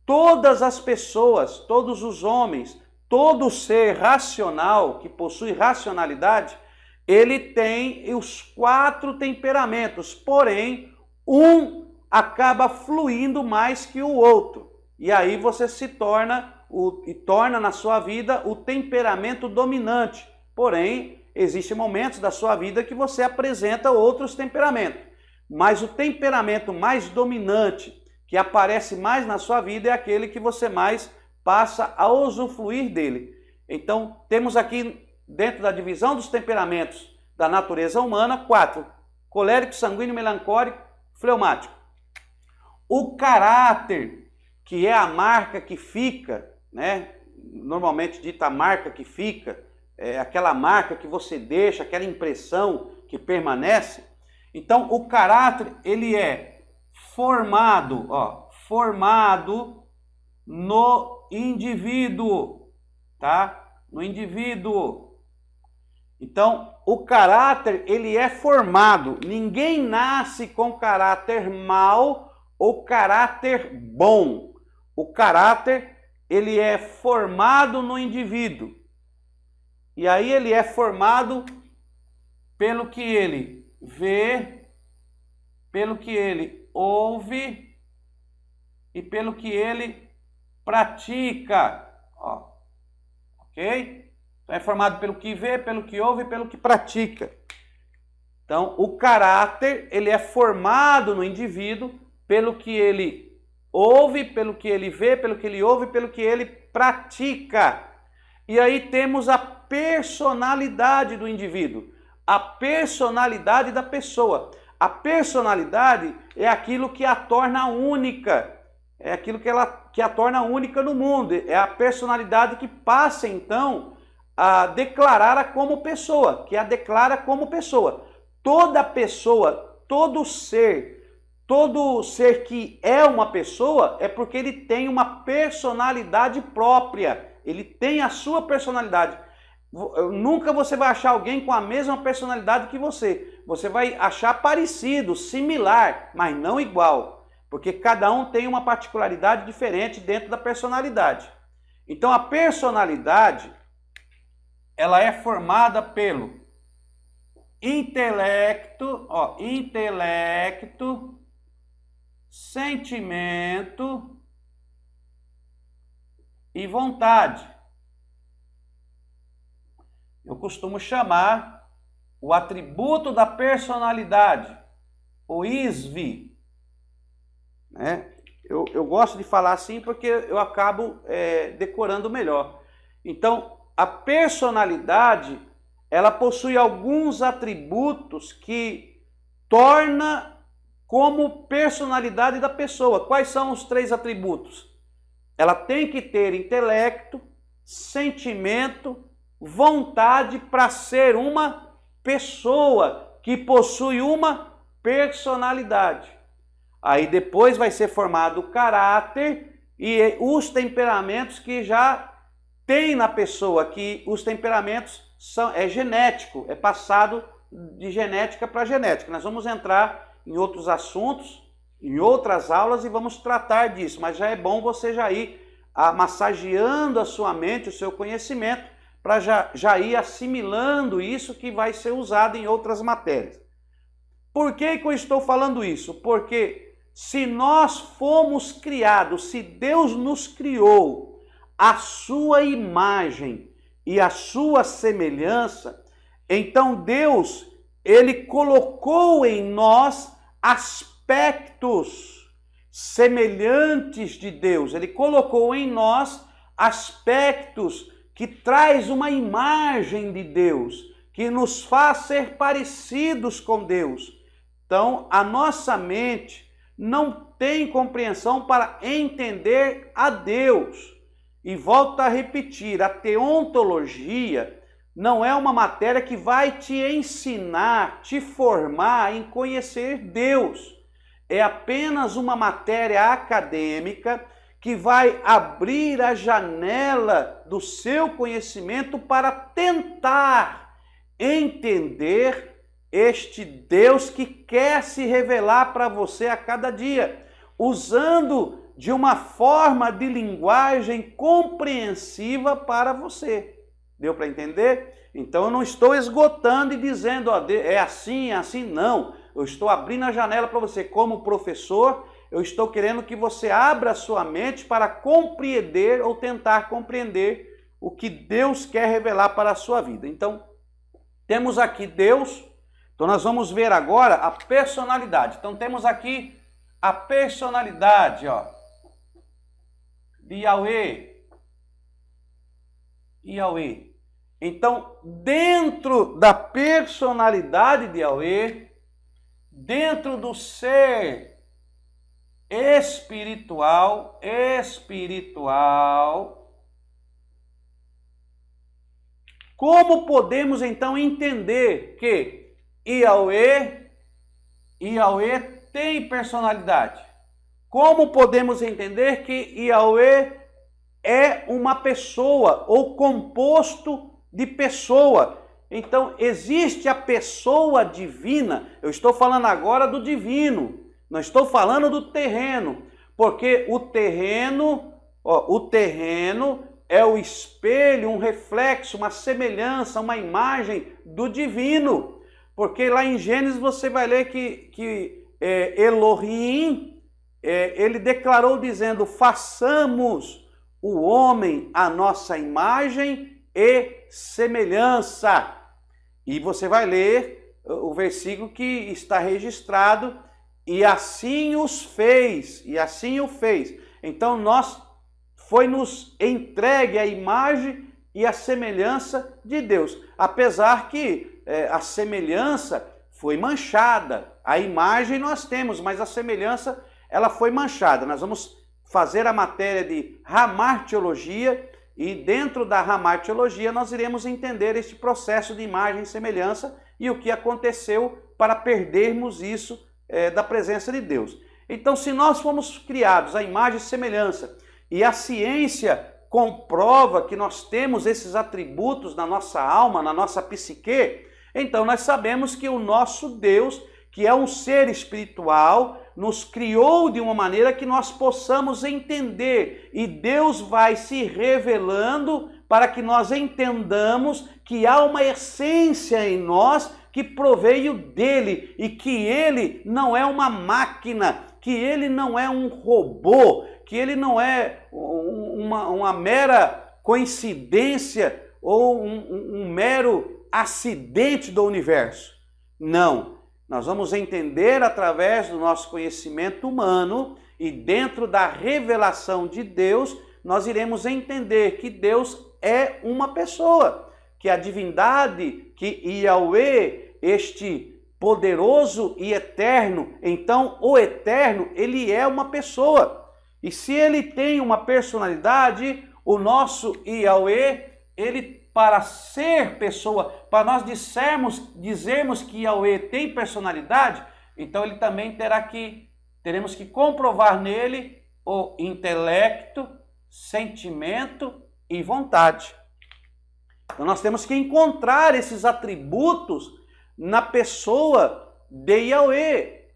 S1: Todas as pessoas, todos os homens, todo ser racional que possui racionalidade, ele tem os 4 temperamentos, porém, um acaba fluindo mais que o outro. E aí você torna na sua vida o temperamento dominante. Porém, existem momentos da sua vida que você apresenta outros temperamentos. Mas o temperamento mais dominante, que aparece mais na sua vida, é aquele que você mais passa a usufruir dele. Então, temos aqui, dentro da divisão dos temperamentos da natureza humana, 4. Colérico, sanguíneo, melancólico, fleumático. O caráter, que é a marca que fica, né? Normalmente dita a marca que fica, é aquela marca que você deixa, aquela impressão que permanece. Então, o caráter, ele é formado no indivíduo, tá? No indivíduo. Então, o caráter, ele é formado. Ninguém nasce com caráter mau ou caráter bom. O caráter, ele é formado no indivíduo. E aí ele é formado pelo que ele vê, pelo que ele ouve e pelo que ele pratica. Ó, ok? Então é formado pelo que vê, pelo que ouve e pelo que pratica. Então o caráter, ele é formado no indivíduo pelo que ele ouve, pelo que ele vê, pelo que ele ouve e pelo que ele pratica. E aí temos a personalidade do indivíduo, a personalidade da pessoa. A personalidade é aquilo que a torna única, é aquilo que a torna única no mundo, é a personalidade que passa então a declarar-a como pessoa, que a declara como pessoa. Toda pessoa, todo ser que é uma pessoa é porque ele tem uma personalidade própria, ele tem a sua personalidade. Nunca você vai achar alguém com a mesma personalidade que você. Você vai achar parecido, similar, mas não igual. Porque cada um tem uma particularidade diferente dentro da personalidade. Então a personalidade, ela é formada pelo intelecto, sentimento e vontade. Eu costumo chamar o atributo da personalidade, o ISV. Né? Eu gosto de falar assim porque eu acabo decorando melhor. Então, a personalidade, ela possui alguns atributos que torna como personalidade da pessoa. Quais são os 3 atributos? Ela tem que ter intelecto, sentimento, vontade para ser uma pessoa que possui uma personalidade. Aí depois vai ser formado o caráter e os temperamentos que já tem na pessoa, que os temperamentos é genético, é passado de genética para genética. Nós vamos entrar em outros assuntos, em outras aulas e vamos tratar disso, mas já é bom você já ir massageando a sua mente, o seu conhecimento, para já ir assimilando isso que vai ser usado em outras matérias. Por que eu estou falando isso? Porque se nós fomos criados, se Deus nos criou a sua imagem e a sua semelhança, então Deus, Ele colocou em nós aspectos semelhantes de Deus. Ele colocou em nós aspectos que traz uma imagem de Deus, que nos faz ser parecidos com Deus. Então, a nossa mente não tem compreensão para entender a Deus. E volto a repetir, a teontologia não é uma matéria que vai te ensinar, te formar em conhecer Deus. É apenas uma matéria acadêmica que vai abrir a janela do seu conhecimento para tentar entender este Deus que quer se revelar para você a cada dia, usando de uma forma de linguagem compreensiva para você. Deu para entender? Então eu não estou esgotando e dizendo, ó, é assim, não. Eu estou abrindo a janela para você como professor, eu estou querendo que você abra a sua mente para compreender ou tentar compreender o que Deus quer revelar para a sua vida. Então, temos aqui Deus, então nós vamos ver agora a personalidade. Então temos aqui a personalidade, ó, de Yahweh. Yahweh. Então, dentro da personalidade de Yahweh, dentro do ser espiritual, como podemos então entender que Yahweh tem personalidade? Como podemos entender que Yahweh é uma pessoa ou composto de pessoa? Então, existe a pessoa divina. Eu estou falando agora do divino, não estou falando do terreno, porque o terreno é o espelho, um reflexo, uma semelhança, uma imagem do divino. Porque lá em Gênesis você vai ler que Elohim, ele declarou dizendo, façamos o homem à nossa imagem e semelhança. E você vai ler o versículo que está registrado, e assim os fez, e assim o fez. Então foi-nos entregue a imagem e a semelhança de Deus. Apesar que a semelhança foi manchada. A imagem nós temos, mas a semelhança ela foi manchada. Nós vamos fazer a matéria de ramartiologia, e dentro da ramartiologia nós iremos entender este processo de imagem e semelhança e o que aconteceu para perdermos isso da presença de Deus. Então, se nós fomos criados à imagem e semelhança, e a ciência comprova que nós temos esses atributos na nossa alma, na nossa psique, então nós sabemos que o nosso Deus, que é um ser espiritual, nos criou de uma maneira que nós possamos entender. E Deus vai se revelando para que nós entendamos que há uma essência em nós que proveio dele e que ele não é uma máquina, que ele não é um robô, que ele não é uma mera coincidência ou um mero acidente do universo. Não. Nós vamos entender através do nosso conhecimento humano e dentro da revelação de Deus, nós iremos entender que Deus é uma pessoa, que a divindade, que Yahweh, este poderoso e eterno, então o eterno, ele é uma pessoa. E se ele tem uma personalidade, o nosso Yahweh, ele para ser pessoa, para nós dizermos que Yahweh tem personalidade, então ele também teremos que comprovar nele o intelecto, sentimento e vontade. Então nós temos que encontrar esses atributos na pessoa de Yahweh.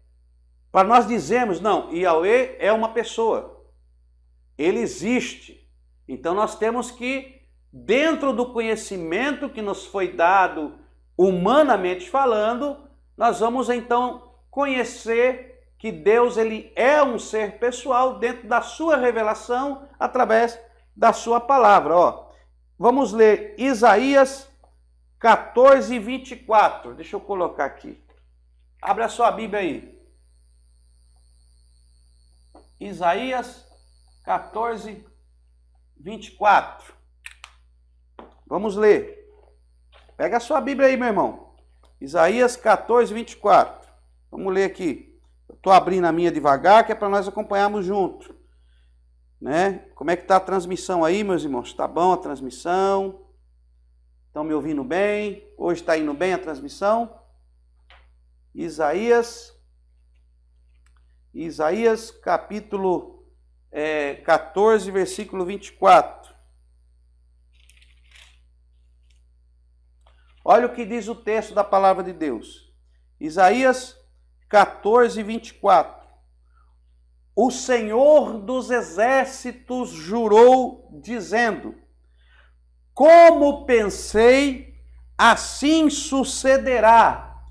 S1: para nós dizermos, não, Yahweh é uma pessoa, ele existe. Então nós temos que, dentro do conhecimento que nos foi dado, humanamente falando, nós vamos então conhecer que Deus ele é um ser pessoal dentro da sua revelação através da sua palavra. Ó, vamos ler Isaías 14, 24. Deixa eu colocar aqui. Abra a sua Bíblia aí. Isaías 14, 24. Vamos ler. Pega a sua Bíblia aí, meu irmão. Isaías 14, 24. Vamos ler aqui. Eu estou abrindo a minha devagar, que é para nós acompanharmos junto. Né? Como é que está a transmissão aí, meus irmãos? Está bom a transmissão? Estão me ouvindo bem? Hoje está indo bem a transmissão? Isaías capítulo 14, versículo 24. Olha o que diz o texto da palavra de Deus. Isaías 14, 24. O Senhor dos exércitos jurou, dizendo: como pensei, assim sucederá,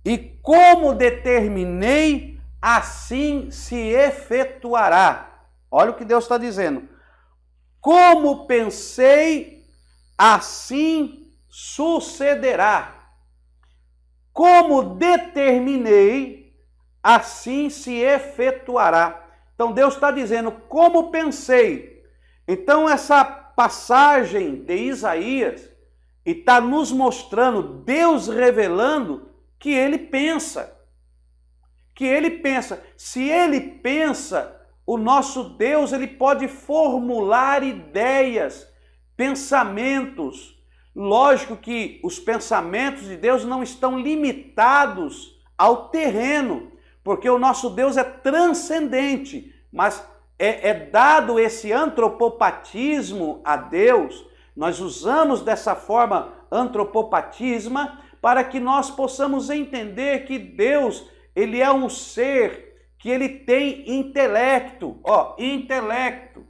S1: e como determinei, assim se efetuará. Olha o que Deus está dizendo. Como pensei, assim sucederá. Como determinei, assim se efetuará. Então Deus está dizendo, como pensei. Então essa passagem de Isaías está nos mostrando, Deus revelando que ele pensa. Que ele pensa. Se ele pensa, o nosso Deus ele pode formular ideias, pensamentos. Lógico que os pensamentos de Deus não estão limitados ao terreno, porque o nosso Deus é transcendente, mas é dado esse antropopatismo a Deus. Nós usamos dessa forma antropopatisma para que nós possamos entender que Deus ele é um ser que ele tem intelecto, ó, intelecto.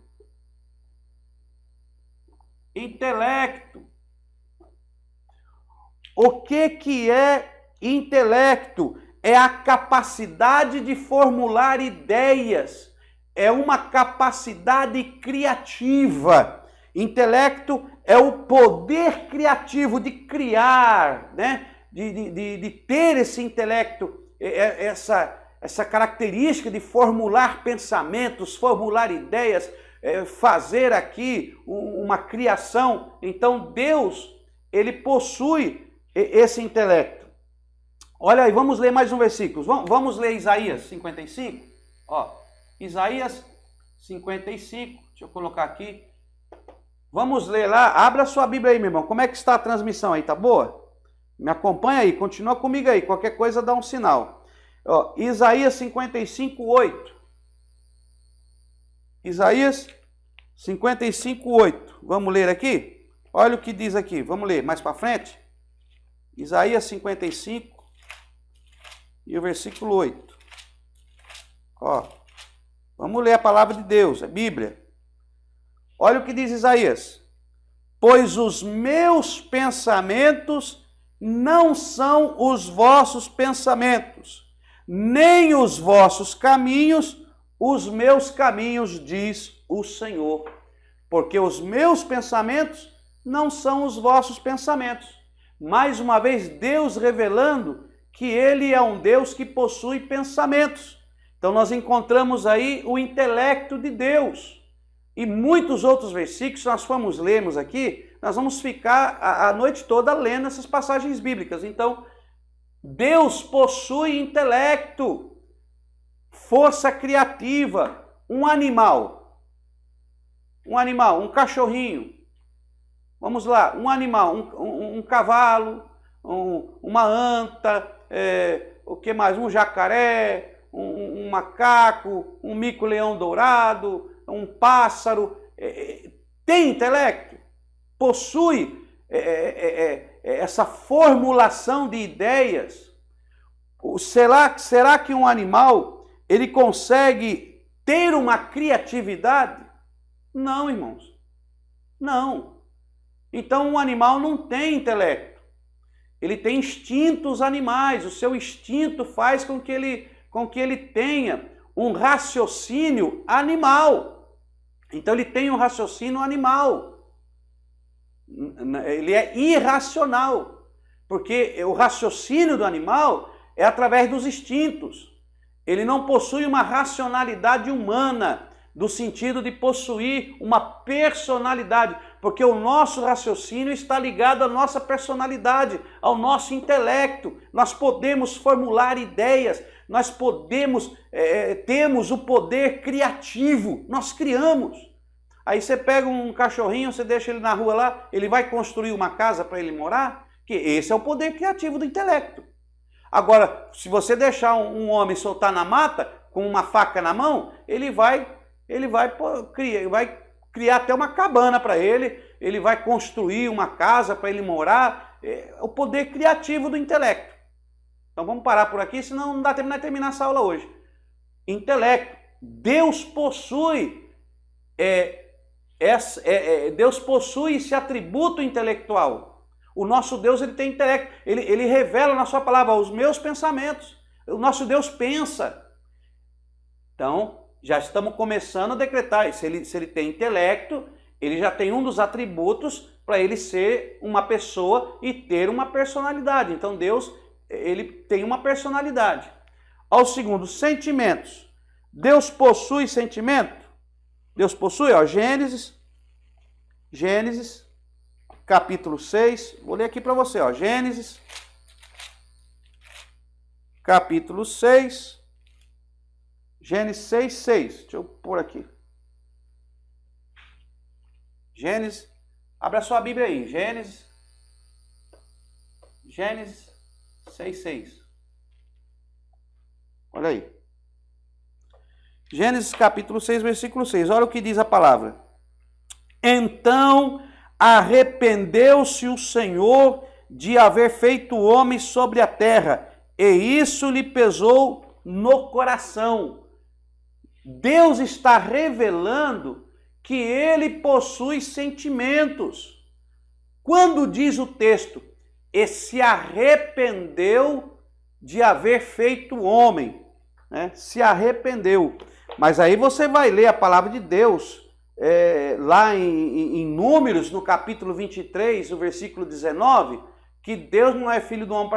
S1: O que é intelecto? É a capacidade de formular ideias, é uma capacidade criativa. Intelecto é o poder criativo de criar, né? de ter esse intelecto, essa característica de formular pensamentos, formular ideias, fazer aqui uma criação. Então Deus, ele possui esse intelecto. Olha aí, vamos ler mais um versículo. Vamos ler Isaías 55. Ó, Isaías 55, deixa eu colocar aqui. Vamos ler lá, abra a sua Bíblia aí, meu irmão. Como é que está a transmissão aí, tá boa? Me acompanha aí, continua comigo aí. Qualquer coisa dá um sinal. Ó, Isaías 55, 8. Isaías 55, 8. Vamos ler aqui? Olha o que diz aqui. Vamos ler mais para frente. Isaías 55 e o versículo 8. Ó, vamos ler a palavra de Deus, a Bíblia. Olha o que diz Isaías. Pois os meus pensamentos não são os vossos pensamentos, nem os vossos caminhos, os meus caminhos, diz o Senhor. Porque os meus pensamentos não são os vossos pensamentos. Mais uma vez, Deus revelando que ele é um Deus que possui pensamentos. Então nós encontramos aí o intelecto de Deus. E muitos outros versículos, se nós formos lermos aqui, nós vamos ficar a noite toda lendo essas passagens bíblicas. Então, Deus possui intelecto, força criativa, um animal, um cachorrinho. Vamos lá, um animal, um cavalo, uma anta, o que mais? Um jacaré, um macaco, um mico-leão dourado, um pássaro, tem intelecto, possui essa formulação de ideias. Será que um animal ele consegue ter uma criatividade? Não, irmãos. Não. Então, um animal não tem intelecto. Ele tem instintos animais. O seu instinto faz com que ele tenha um raciocínio animal. Então, ele tem um raciocínio animal. Ele é irracional. Porque o raciocínio do animal é através dos instintos. Ele não possui uma racionalidade humana, do sentido de possuir uma personalidade, porque o nosso raciocínio está ligado à nossa personalidade, ao nosso intelecto. Nós podemos formular ideias, nós temos o poder criativo, nós criamos. Aí você pega um cachorrinho, você deixa ele na rua lá, ele vai construir uma casa para ele morar? Que esse é o poder criativo do intelecto. Agora, se você deixar um homem soltar na mata, com uma faca na mão, ele vai criar até uma cabana para ele vai construir uma casa para ele morar. É o poder criativo do intelecto. Então vamos parar por aqui, senão não dá tempo de terminar essa aula hoje. Intelecto. Deus possui Deus possui esse atributo intelectual. O nosso Deus, ele tem intelecto, ele revela na sua palavra os meus pensamentos. O nosso Deus pensa. Então, já estamos começando a decretar. Se ele tem intelecto, ele já tem um dos atributos para ele ser uma pessoa e ter uma personalidade. Então, Deus, ele tem uma personalidade. Ao segundo, sentimentos. Deus possui sentimento? Deus possui, ó, Gênesis, capítulo 6, vou ler aqui para você, ó, Gênesis, capítulo 6, Gênesis 6, 6, deixa eu pôr aqui. Gênesis, abra sua Bíblia aí, Gênesis 6, 6. Olha aí. Gênesis capítulo 6, versículo 6. Olha o que diz a palavra. Então arrependeu-se o Senhor de haver feito o homem sobre a terra, e isso lhe pesou no coração. Deus está revelando que ele possui sentimentos. Quando diz o texto, e se arrependeu de haver feito o homem, né? Se arrependeu. Mas aí você vai ler a palavra de Deus, lá em Números, no capítulo 23, o versículo 19, que Deus não é filho do homem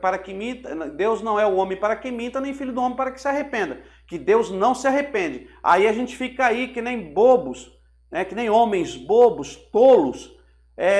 S1: para que minta, Deus não é o homem para que minta, nem filho do homem para que se arrependa. Que Deus não se arrepende. Aí a gente fica aí que nem bobos, né? Que nem homens bobos, tolos.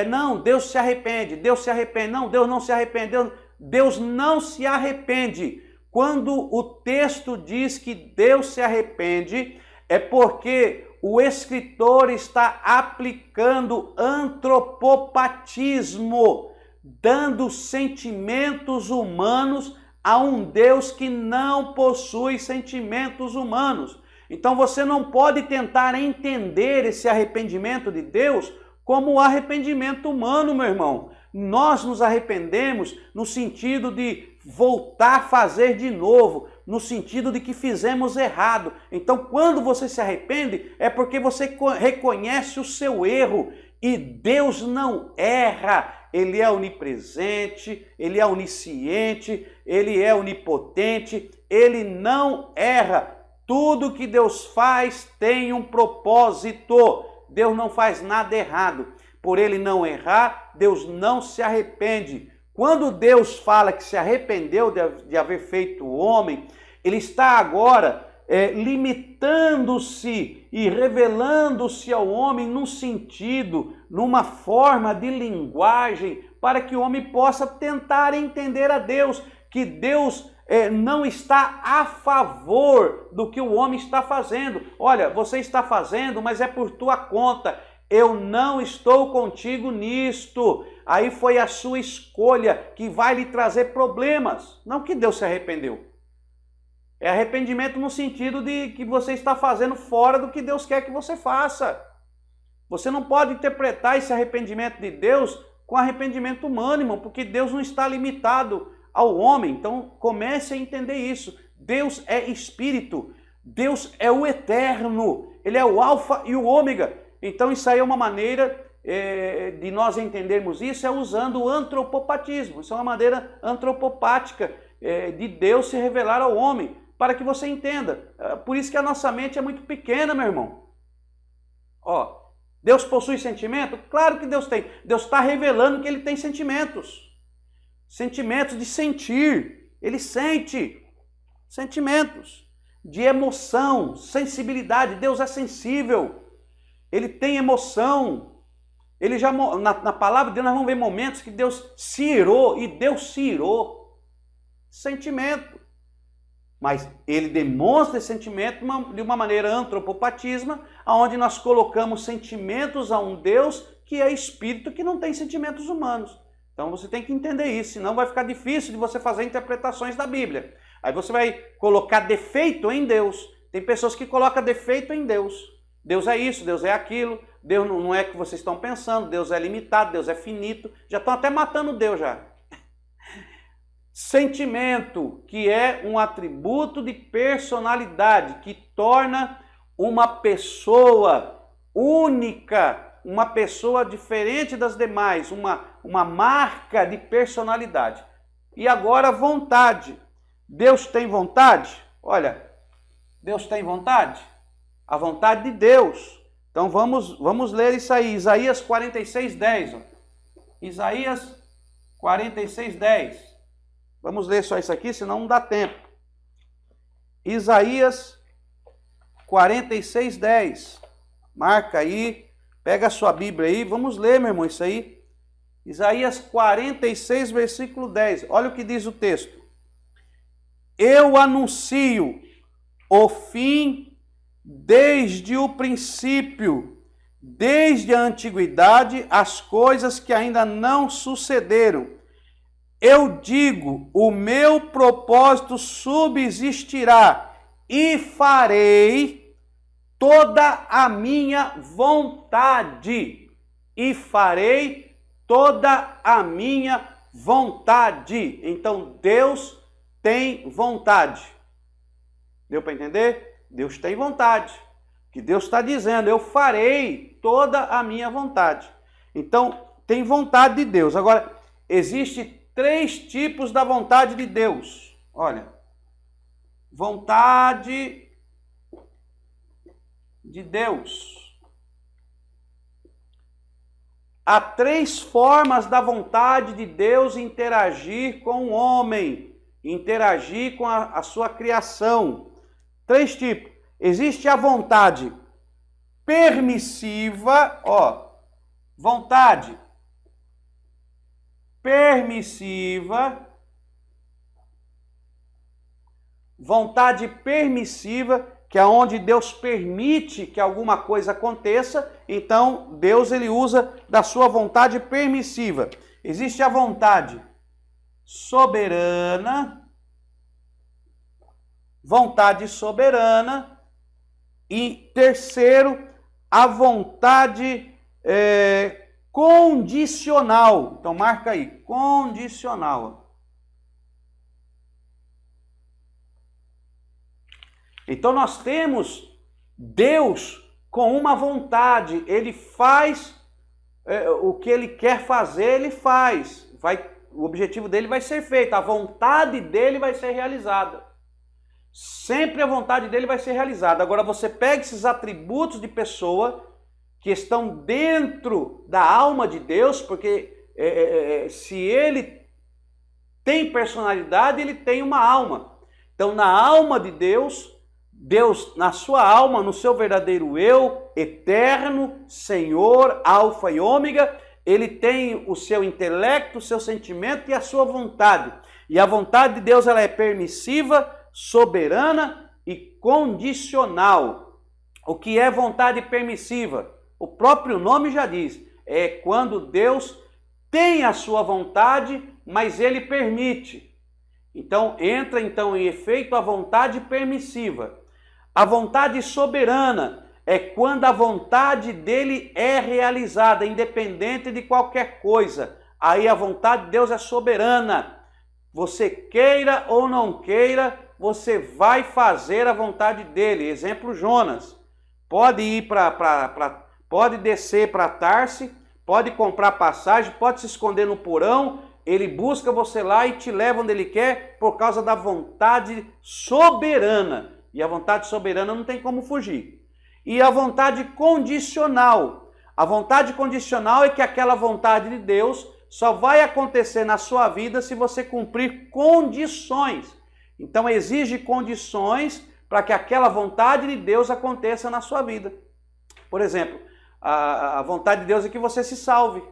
S1: Não, Deus se arrepende, Deus se arrepende. Não, Deus não se arrepende, Deus não se arrepende. Quando o texto diz que Deus se arrepende, é porque o escritor está aplicando antropopatismo, dando sentimentos humanos a um Deus que não possui sentimentos humanos. Então você não pode tentar entender esse arrependimento de Deus como o arrependimento humano, meu irmão. Nós nos arrependemos no sentido de voltar a fazer de novo, no sentido de que fizemos errado. Então, quando você se arrepende, é porque você reconhece o seu erro. E Deus não erra. Ele é onipresente, ele é onisciente, ele é onipotente, ele não erra. Tudo que Deus faz tem um propósito. Deus não faz nada errado. Por ele não errar, Deus não se arrepende. Quando Deus fala que se arrependeu de haver feito o homem, ele está agora limitando-se e revelando-se ao homem num sentido, numa forma de linguagem, para que o homem possa tentar entender a Deus, que Deus não está a favor do que o homem está fazendo. Olha, você está fazendo, mas é por tua conta. Eu não estou contigo nisto. Aí foi a sua escolha que vai lhe trazer problemas. Não que Deus se arrependeu. É arrependimento no sentido de que você está fazendo fora do que Deus quer que você faça. Você não pode interpretar esse arrependimento de Deus com arrependimento humano, irmão, porque Deus não está limitado ao homem. Então comece a entender isso. Deus é espírito. Deus é o eterno. Ele é o alfa e o ômega. Então isso aí é uma maneira de nós entendermos isso, é usando o antropopatismo. Isso é uma maneira antropopática de Deus se revelar ao homem, para que você entenda. Por isso que a nossa mente é muito pequena, meu irmão. Ó, Deus possui sentimento? Claro que Deus tem. Deus está revelando que ele tem sentimentos. Sentimentos de sentir. Ele sente sentimentos de emoção, sensibilidade. Deus é sensível. Ele tem emoção. Ele já na palavra de Deus nós vamos ver momentos que Deus se irou e Deus se irou. Sentimento. Mas ele demonstra esse sentimento de uma maneira antropopatisma, onde nós colocamos sentimentos a um Deus que é espírito, que não tem sentimentos humanos. Então você tem que entender isso, senão vai ficar difícil de você fazer interpretações da Bíblia. Aí você vai colocar defeito em Deus. Tem pessoas que colocam defeito em Deus. Deus é isso, Deus é aquilo, Deus não é o que vocês estão pensando, Deus é limitado, Deus é finito. Já estão até matando Deus já. Sentimento, que é um atributo de personalidade, que torna uma pessoa única, uma pessoa diferente das demais, uma marca de personalidade. E agora vontade. Deus tem vontade? Olha, Deus tem vontade? A vontade de Deus. Então vamos ler isso aí, Isaías 46:10. Ó. Isaías 46:10. Vamos ler só isso aqui, senão não dá tempo. Isaías 46:10. Marca aí, pega a sua Bíblia aí, vamos ler, meu irmão, isso aí. Isaías 46, versículo 10. Olha o que diz o texto. Eu anuncio o fim desde o princípio, desde a antiguidade, as coisas que ainda não sucederam. Eu digo, o meu propósito subsistirá e farei toda a minha vontade. E farei toda a minha vontade. Então Deus tem vontade. Deu para entender? Deus tem vontade. Que Deus está dizendo, eu farei toda a minha vontade. Então, tem vontade de Deus. Agora, existe 3 tipos da vontade de Deus. Olha, vontade de Deus. Há 3 formas da vontade de Deus interagir com o homem, interagir com a sua criação. 3 tipos. Existe a vontade permissiva, ó, vontade permissiva, vontade permissiva, que é onde Deus permite que alguma coisa aconteça, então Deus ele usa da sua vontade permissiva. Existe a vontade soberana, vontade soberana, e terceiro, a vontade condicional. Então marca aí, condicional. Então nós temos Deus com uma vontade, ele faz o que ele quer fazer, ele faz. O objetivo dele vai ser feito, a vontade dele vai ser realizada. Sempre a vontade dele vai ser realizada. Agora você pega esses atributos de pessoa que estão dentro da alma de Deus, porque se ele tem personalidade, ele tem uma alma. Então na alma de Deus, Deus na sua alma, no seu verdadeiro eu, eterno, Senhor, alfa e ômega, ele tem o seu intelecto, o seu sentimento e a sua vontade. E a vontade de Deus ela é permissiva, soberana e condicional. O que é vontade permissiva? O próprio nome já diz, é quando Deus tem a sua vontade, mas ele permite. Então entra em efeito a vontade permissiva. A vontade soberana é quando a vontade dele é realizada, independente de qualquer coisa. Aí a vontade de Deus é soberana. Você queira ou não queira, você vai fazer a vontade dele. Exemplo, Jonas. Pode ir pode descer para Tarse, pode comprar passagem, pode se esconder no porão, ele busca você lá e te leva onde ele quer por causa da vontade soberana. E a vontade soberana não tem como fugir. E a vontade condicional. A vontade condicional é que aquela vontade de Deus só vai acontecer na sua vida se você cumprir condições. Então exige condições para que aquela vontade de Deus aconteça na sua vida. Por exemplo, a vontade de Deus é que você se salve.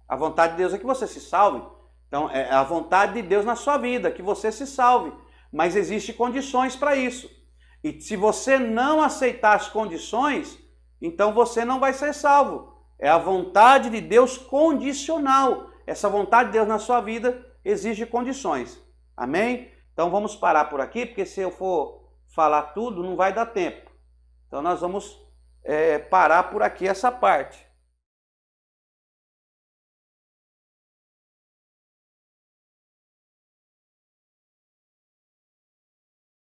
S1: A vontade de Deus é que você se salve. Então é a vontade de Deus na sua vida, que você se salve. Mas existem condições para isso. E se você não aceitar as condições, então você não vai ser salvo. É a vontade de Deus condicional. Essa vontade de Deus na sua vida exige condições. Amém? Então vamos parar por aqui, porque se eu for falar tudo, não vai dar tempo. Então nós vamos parar por aqui essa parte.